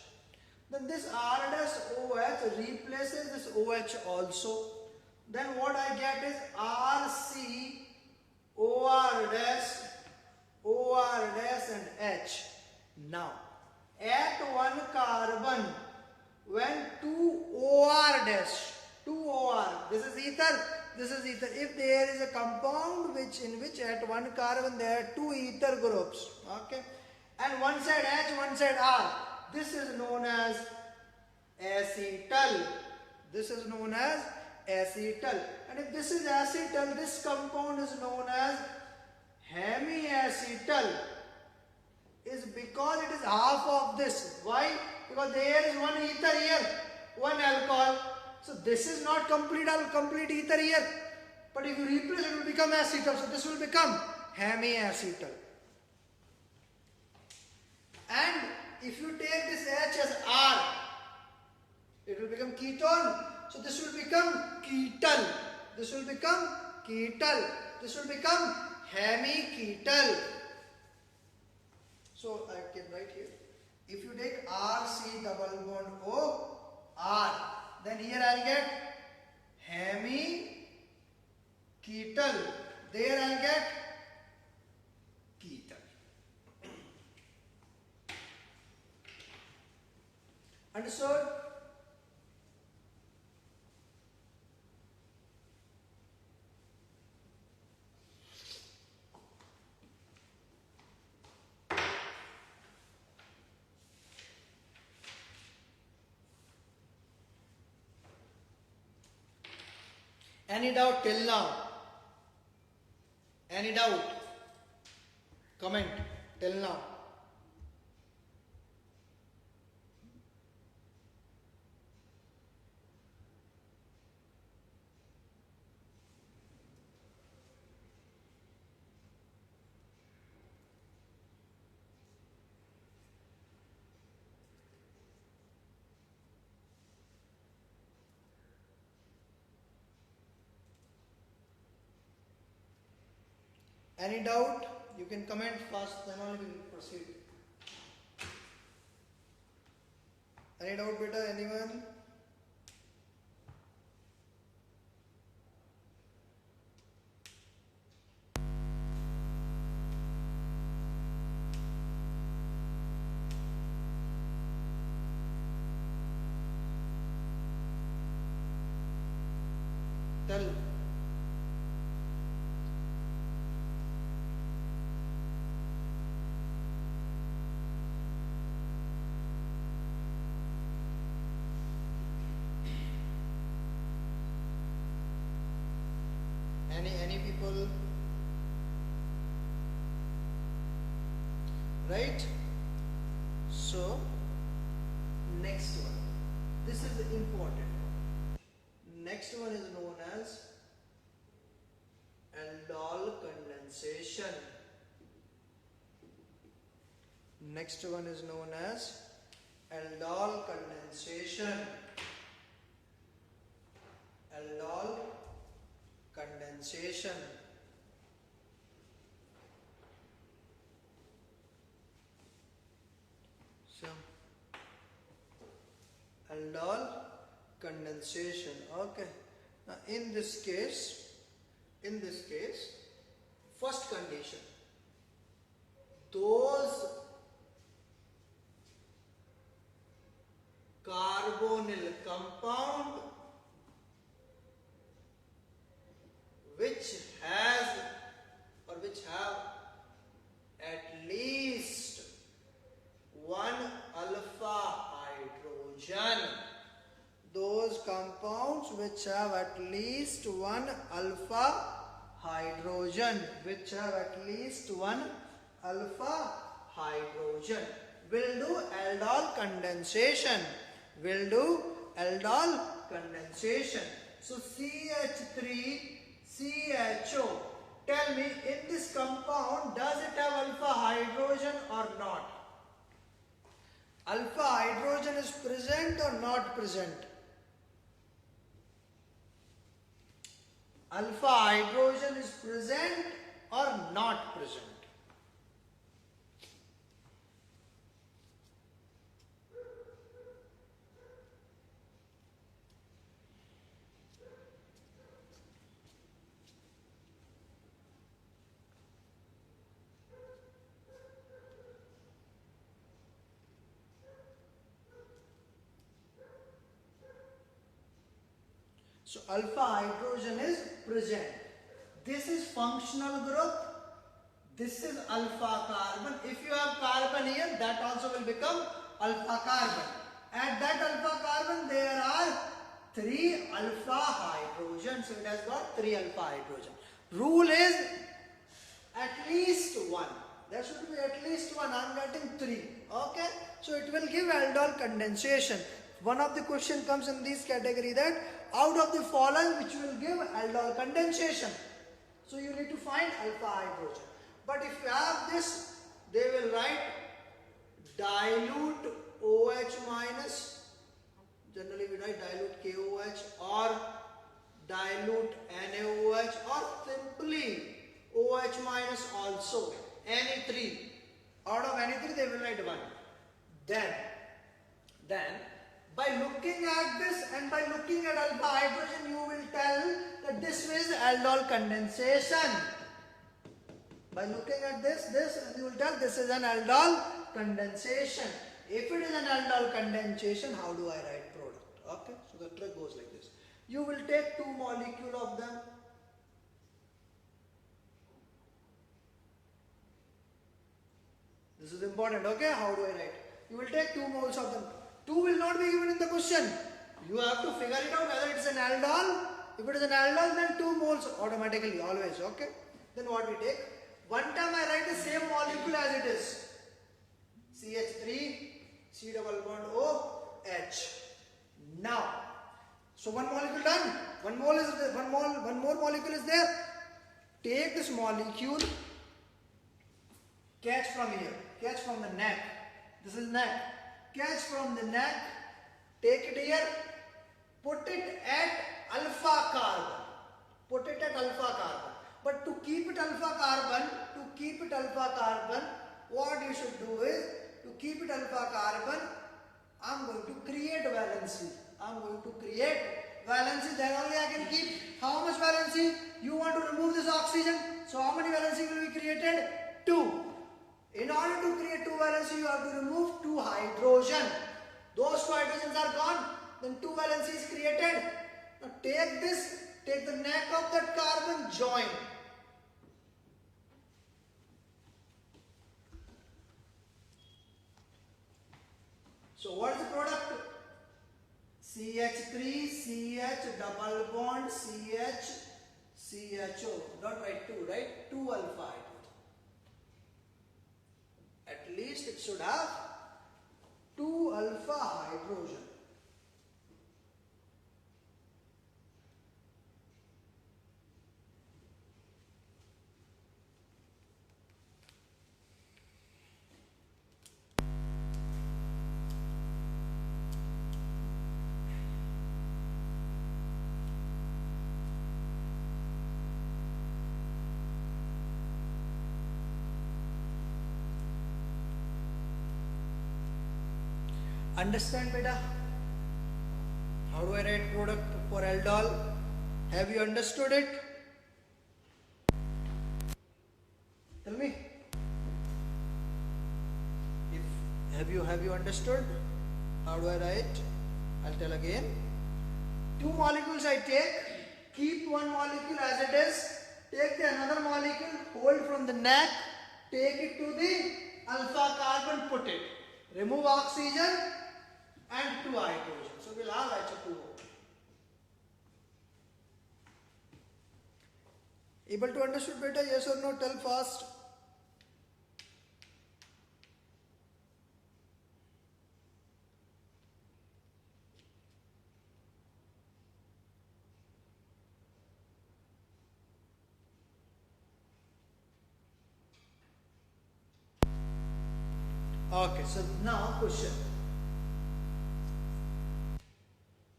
[SPEAKER 1] then this R dash OH replaces this OH also. Then what I get is RC, OR dash and H. Now, at one carbon, when two OR dash, this is ether, this is ether. If there is a compound in which at one carbon there are two ether groups, okay, and one side H, one side R, this is known as acetal. This is known as acetal. And if this is acetal, this compound is known as hemiacetal. Is because it is half of this. Why? Because there is one ether here, one alcohol. So this is not complete ether here. But if you replace it, will become acetal. So this will become hemiacetal. And if you take this H as R, it will become ketone. So this will become ketal. This will become ketal. This will become hemiketal. So I can write here. If you take RC double bond O R, then here I'll get hemiketal. There I'll get ketal. Understood? Any doubt till now? Any doubt? Comment till now. Any doubt? You can comment first, then only we will proceed. Any doubt, beta? Anyone? Tell. Any people? Right? So next one. This is the important one. Next one is known as aldol condensation. Next one is known as aldol condensation. Aldol condensation. So aldol condensation. Okay. Now in this case, first condition, those compound which has or which have at least one alpha hydrogen. Those compounds which have at least one alpha hydrogen, which have at least one alpha hydrogen, will do aldol condensation, will do aldol condensation. So CH3 CHO, tell me, in this compound does it have alpha hydrogen or not? Alpha hydrogen is present or not present? Alpha hydrogen is present or not present? So alpha hydrogen is present. This is functional group. This is alpha carbon. If you have carbon here, that also will become alpha carbon. At that alpha carbon, there are 3 alpha hydrogen. So it has got 3 alpha hydrogen. Rule is at least 1. There should be at least 1. I am getting 3. Okay. So it will give aldol condensation. One of the question comes in this category, that out of the following which will give aldol condensation. So you need to find alpha hydrogen. But if you have this, they will write dilute OH minus. Generally we write dilute KOH or dilute NaOH or simply OH minus also. Any 3. Out of any 3 they will write 1. Then by looking at this and by looking at alpha hydrogen, you will tell that this is aldol condensation. By looking at this, you will tell this is an aldol condensation. If it is an aldol condensation, how do I write product? Okay, so the trick goes like this. You will take 2 molecules of them. This is important, okay? How do I write? You will take 2 moles of them. 2 will not be given in the question. You have to figure it out whether it is an aldol. If it is an aldol, then 2 moles automatically, always, okay? Then what we take? One time I write the same molecule as it is. CH3, C double bond O, H. Now, so 1 molecule done. One more molecule is there. Take this molecule, catch from here, catch from the neck. This is neck. Catch from the neck, take it here, put it at alpha carbon. Put it at alpha carbon. But to keep it alpha carbon, what you should do is, to keep it alpha carbon, I am going to create valency. Then only I can keep. How much valency? You want to remove this oxygen. So how many valency will be created? 2. In order to create 2 valency, you have to remove 2 hydrogen. Those 2 hydrogens are gone. Then 2 valency is created. Now take this, take the neck of that carbon, join. So what is the product? CH3, CH double bond, CH, CHO. Not write 2, right? 2 alpha hydrogen. At least it should have 2 alpha hydrogen. Understand, beta? How do I write product for aldol? Have you understood it? Tell me. Have you understood? How do I write? I'll tell again. Two molecules I take, keep one molecule as it is, take the another molecule, hold from the neck, take it to the alpha carbon, put it. Remove oxygen and 2 hydrogen. So we'll have H2O. Able to understood better? Yes or no? Tell fast. Okay, so now question.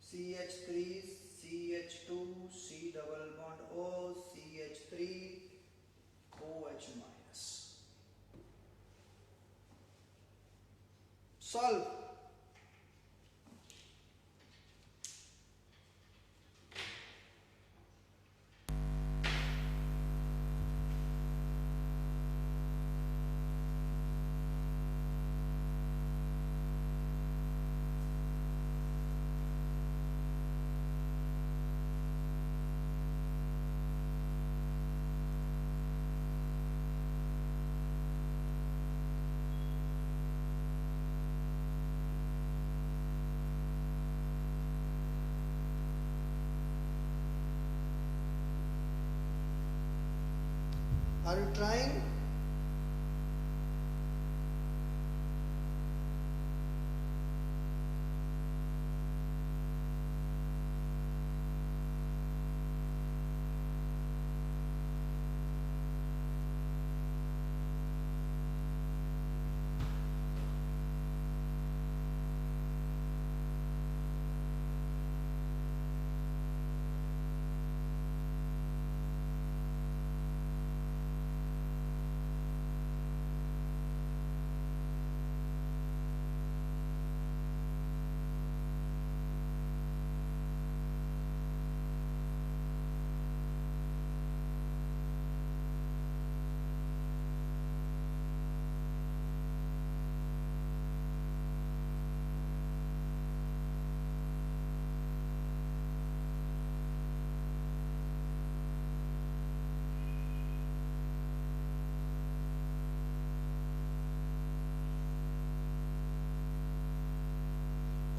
[SPEAKER 1] CH3, CH2, C double bond O, CH3, OH minus. Solve. Are you trying?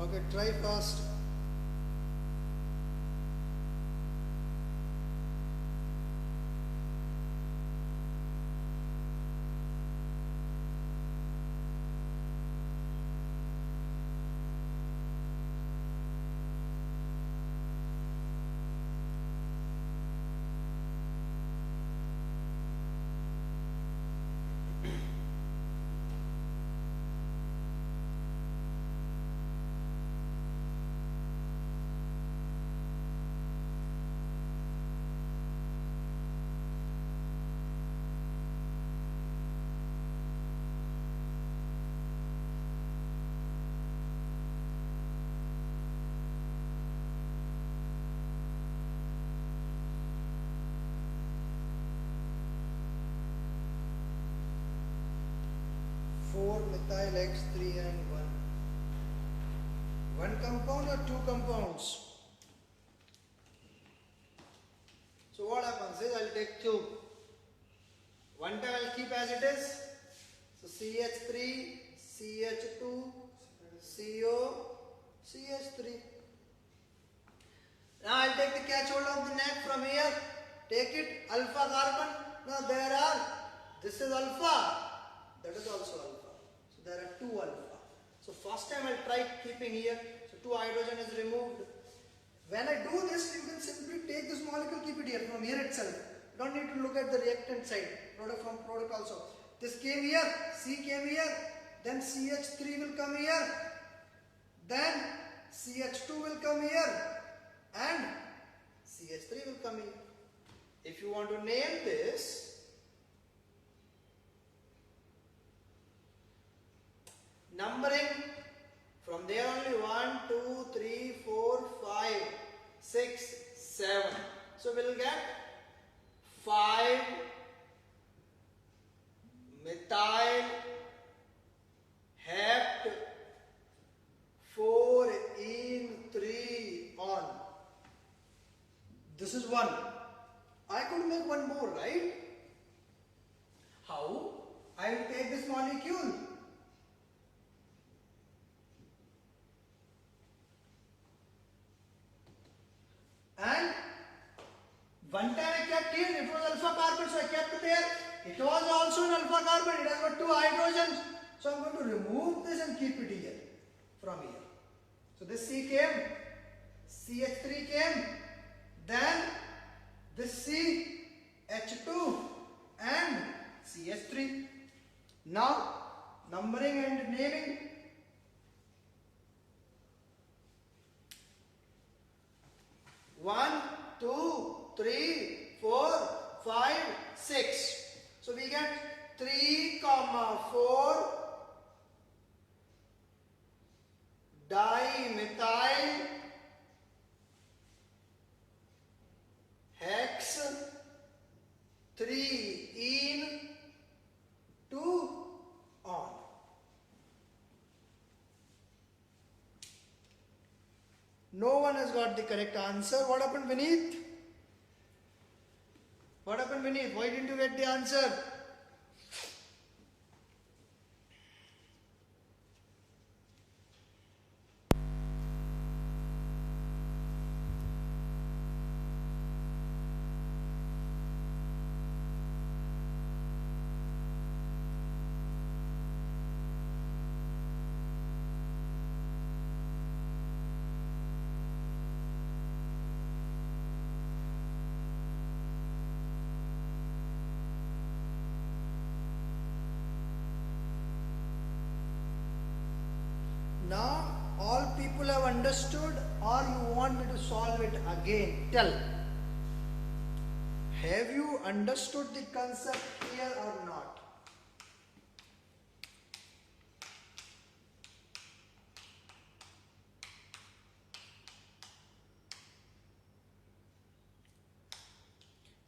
[SPEAKER 1] Okay, try fast. Four methyl X3 and 1. One compound or two compounds? So what happens is I'll take two. One time I'll keep as it is. So CH3, CH2, CO, CH3. Now I'll take the catch hold of the neck from here. Take it, alpha carbon. Now there are, this is alpha, that is also alpha. So there are two alpha. So first time I'll try keeping here. So two hydrogen is removed. When I do this, you can simply take this molecule, keep it here from here itself. You don't need to look at the reactant side, product from product also. This came here, C came here, then CH3 will come here, then CH2 will come here, and CH3 will come here. If you want to name this, numbering from there only 1, 2, 3, 4, 5, 6, 7. So we'll get 5 methyl hept 4 in 3 on. One time I kept here, it was alpha carbon, so I kept there. It was also an alpha carbon, it has got 2 hydrogens. So I'm going to remove this and keep it here, from here. So this C came, CH3 came, then this C, H2 and CH3. Now numbering and naming. One, 2, 3, 4, 5, 6. So we get 3, 4 dimethyl hex 3 ene 2 on. No one has got the correct answer. What happened beneath? What happened beneath? Why didn't you get the answer? Now all people have understood, or you want me to solve it again? Tell. Have you understood the concept here or not?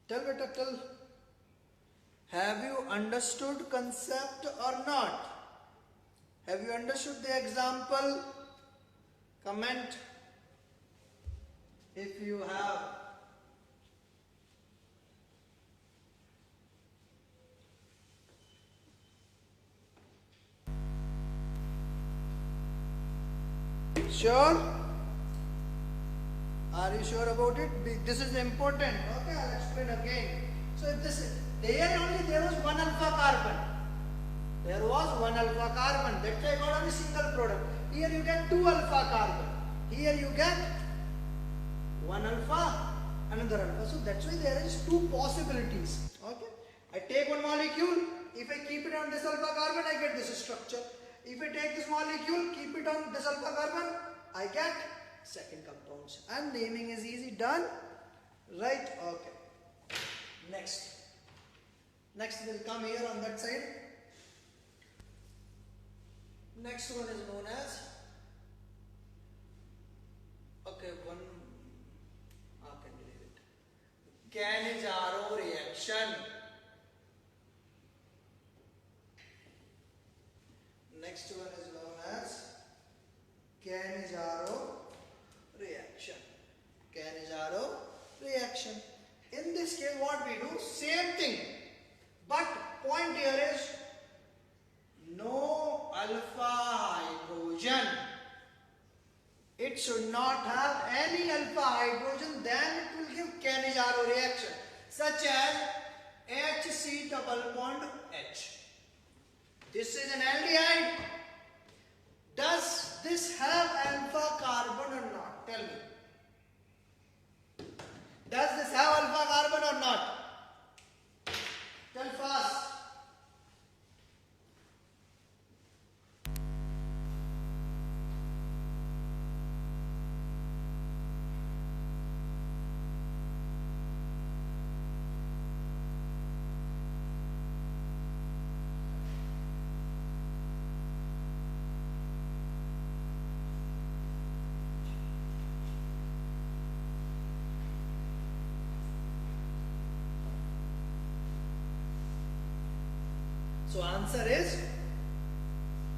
[SPEAKER 1] Tell beta, tell. Have you understood concept or not? Have you understood the example? Comment if you have. Sure? Are you sure about it? This is important. Okay, I'll explain again. So if this is, there was one alpha carbon. There was one alpha carbon. That's why I got only single product. Here you get 2 alpha carbon. Here you get one alpha, another alpha. So that's why there is 2 possibilities. Okay. I take one molecule. If I keep it on this alpha carbon, I get this structure. If I take this molecule, keep it on this alpha carbon, I get second compounds. And naming is easy. Done. Right. Okay. Next. Next will come here on that side. Next one is known as, okay, one, how can we leave it? Cannizzaro reaction. Next one is known as Cannizzaro reaction. Cannizzaro reaction. In this case, what we do? Same thing. But point here is no alpha hydrogen. It should not have any alpha hydrogen, then it will give Cannizzaro reaction, such as HC double bond H. This is an aldehyde. Does this have alpha carbon or not? Tell me. Does this have alpha carbon or not? Tell fast. So answer is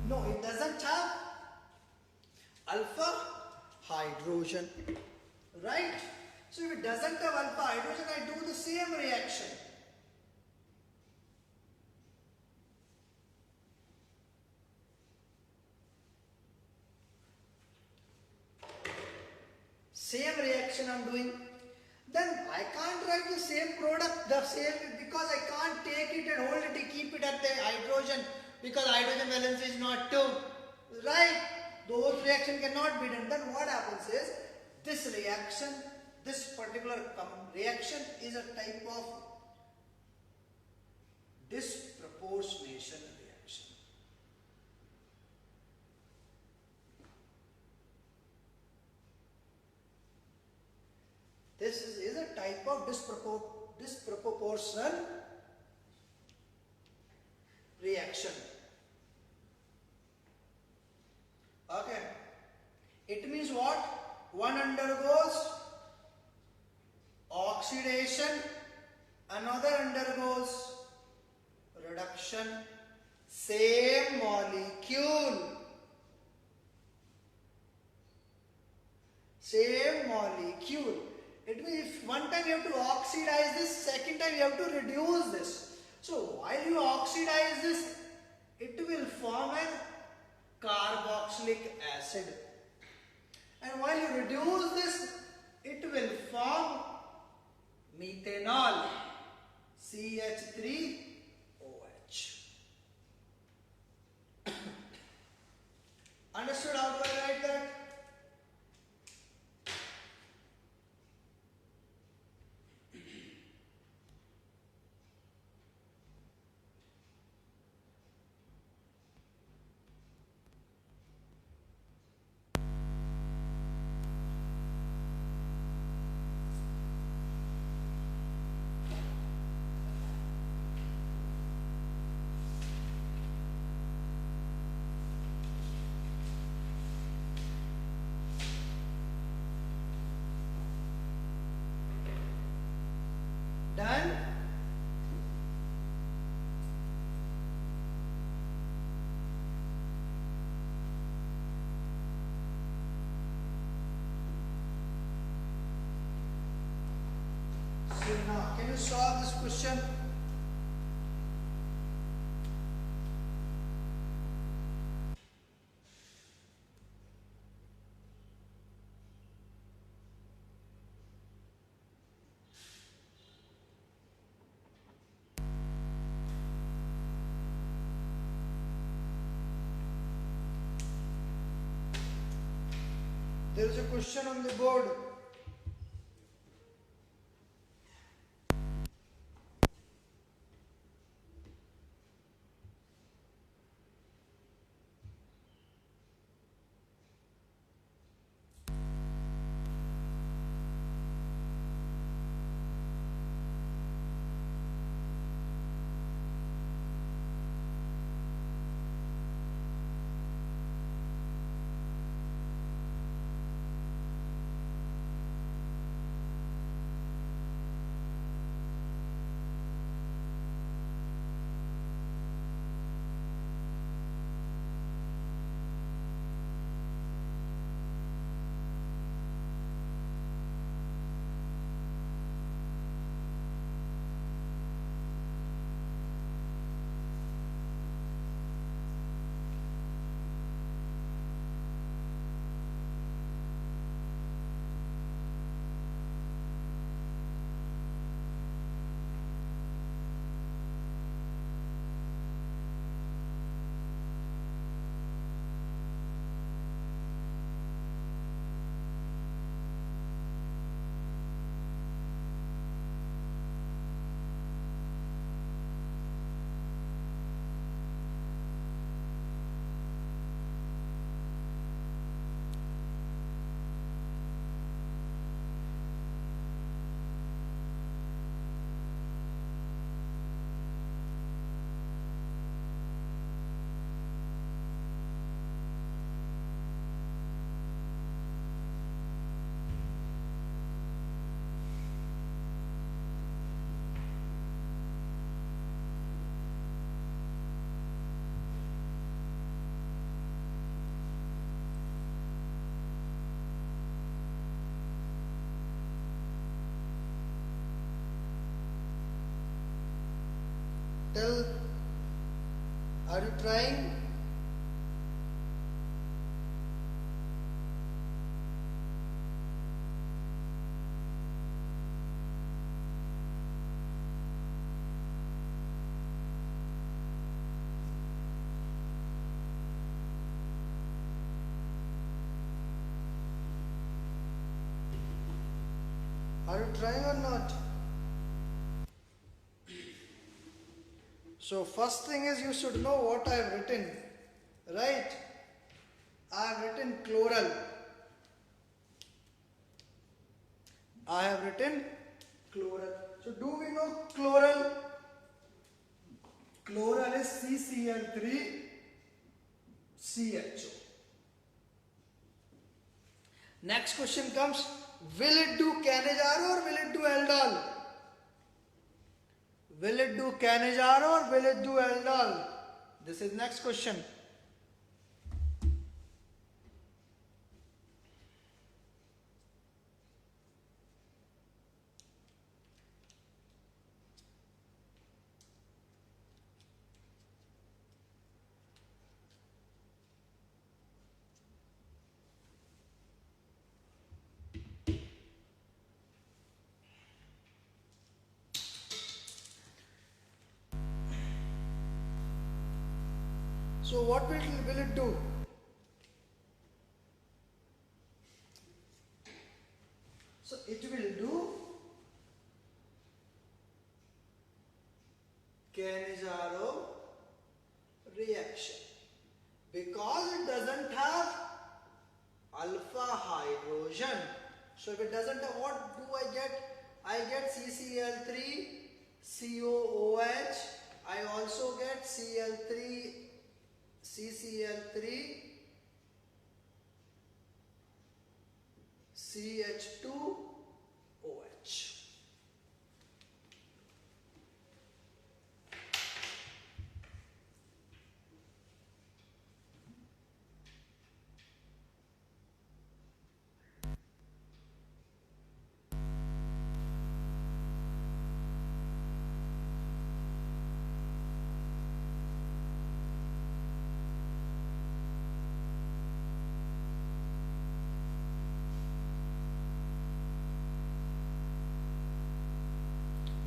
[SPEAKER 1] no, it doesn't have alpha hydrogen, right? So if it doesn't have alpha hydrogen, I do the same reaction. Same reaction I'm doing. then I can't write the same product, the same, because I can't take it and hold it, keep it at the hydrogen, because hydrogen valence is not 2, right? Those reaction cannot be done. Then what happens is, this reaction, this particular reaction is a type of disproportionation reaction. This is a type of disproportional reaction. Okay. It means what? One undergoes oxidation, another undergoes reduction, same molecule. Same molecule. It means if one time you have to oxidize this, second time you have to reduce this. So while you oxidize this, it will form a carboxylic acid. And while you reduce this, it will form methanol, CH3OH. Understood how do I write that? Done? So now, can you solve this question? There is a question on the board. Tell, are you trying? Are you trying or not? So first thing is you should know what I have written, right? I have written chloral. I have written chloral. So do we know chloral? Chloral is CCl3CHO. Next question comes, will it do Cannizzaro or will it do aldol? Will it do Cannizzaro or will it do aldol? This is next question. So what will it do? So it will do Cannizzaro reaction because it doesn't have alpha hydrogen. So if it doesn't have, what do I get? I get CCl3COOH. I also get CCl3CH2OH.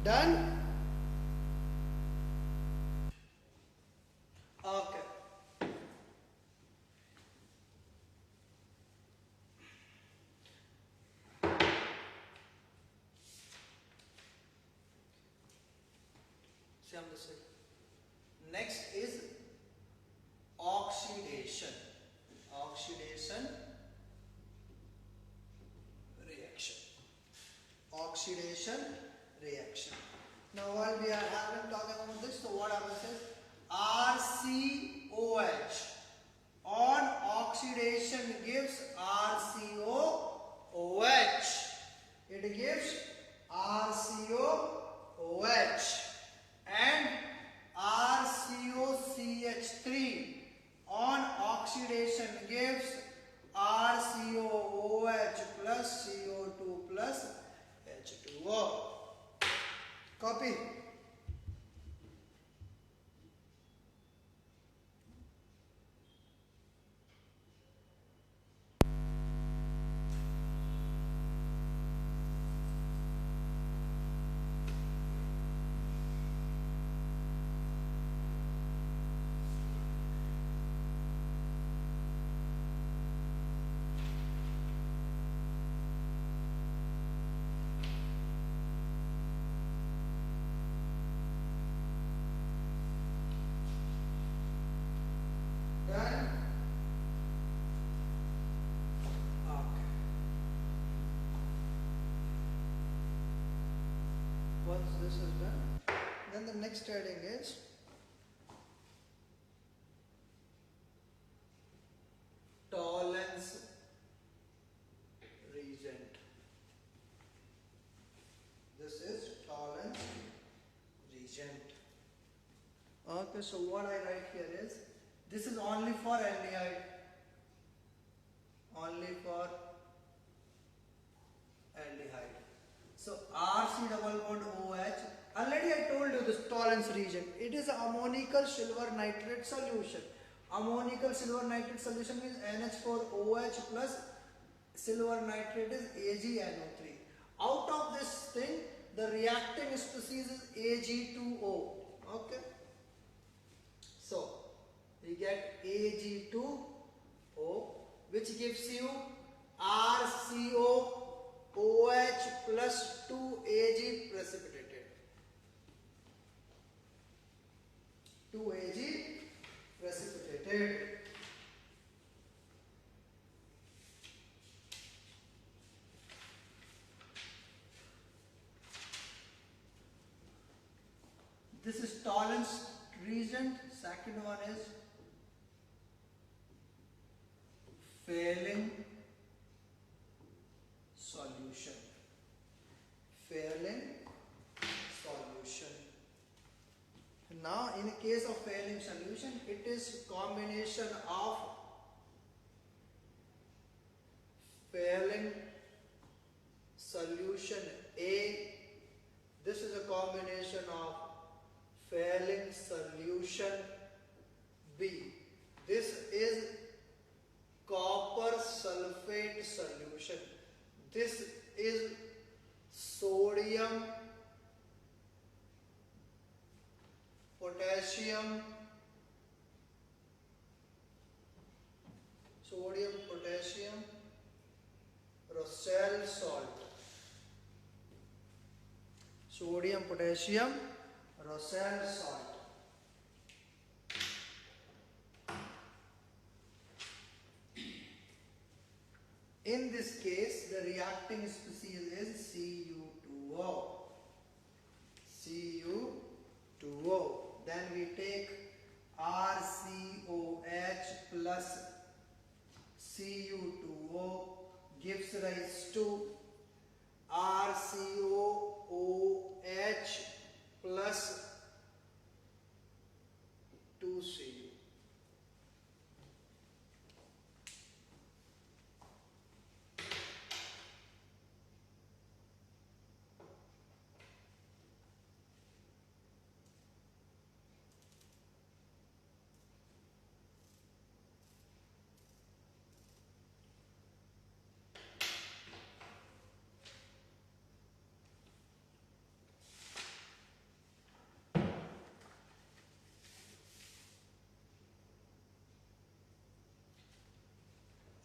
[SPEAKER 1] Done? Okay. See on this way. Next is oxidation. Oxidation reaction. Oxidation reaction. Now while we are having talking about this, so what happens is RCOH on oxidation gives RCOOH. It gives RCOOH and RCOCH3 on oxidation gives RCOOH plus CO2 plus H2O. Copy. Done? Okay. Once this is done, then the next heading is tolerance reagent. This is tolerance reagent. Okay, so what I write here is, this is only for aldehyde. Only for aldehyde. So RC double bond OH. Already I told you this tolerance reagent. It is ammonical silver nitrate solution. Ammonical silver nitrate solution means NH4OH plus silver nitrate is AgNO3. Out of this thing, the reacting species is Ag2O. Okay. So we get Ag2O, which gives you RCO. OH plus 2Ag precipitated. 2Ag precipitated. This is tolerance reagent. Second one is failing solution. Failing solution. Now, in case of failing solution, it is combination of failing solution A. This is a combination of failing solution B. This is copper sulfate solution. This is sodium potassium Rossel salt. Sodium potassium Rossel salt. In this case, the reacting species is Cu2O. Cu2O. Then we take RCOH plus Cu2O gives rise to RCOOH plus 2Cu.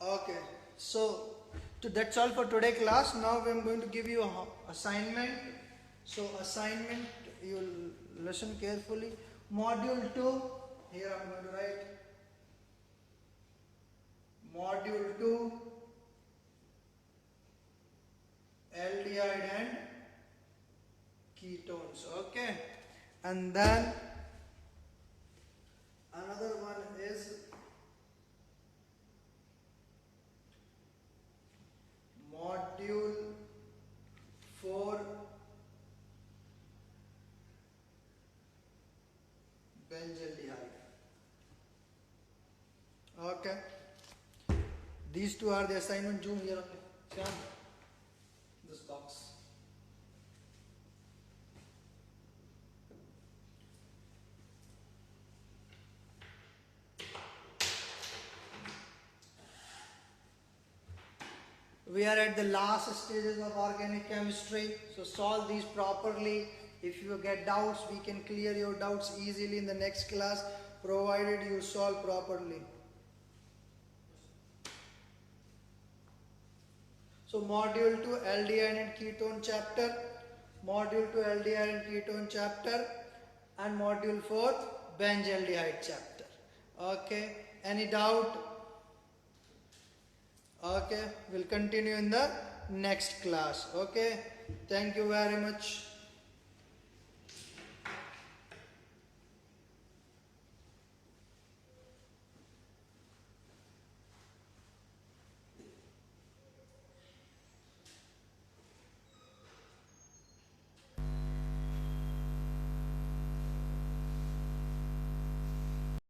[SPEAKER 1] Okay, so that's all for today class. Now I am going to give you a assignment. So assignment, you will listen carefully. Module 2, here I am going to write Module 2, aldehyde and ketones. Okay, and then another one is Module 4, benzaldehyde. Okay, these two are the assignment. June here, this box. We are at the last stages of organic chemistry, so solve these properly. If you get doubts, we can clear your doubts easily in the next class, provided you solve properly. So Module 2 aldehyde and ketone chapter, Module 2 aldehyde and ketone chapter, and Module 4 benzaldehyde chapter. Okay, any doubt? Okay, we'll continue in the next class. Okay, thank you very much.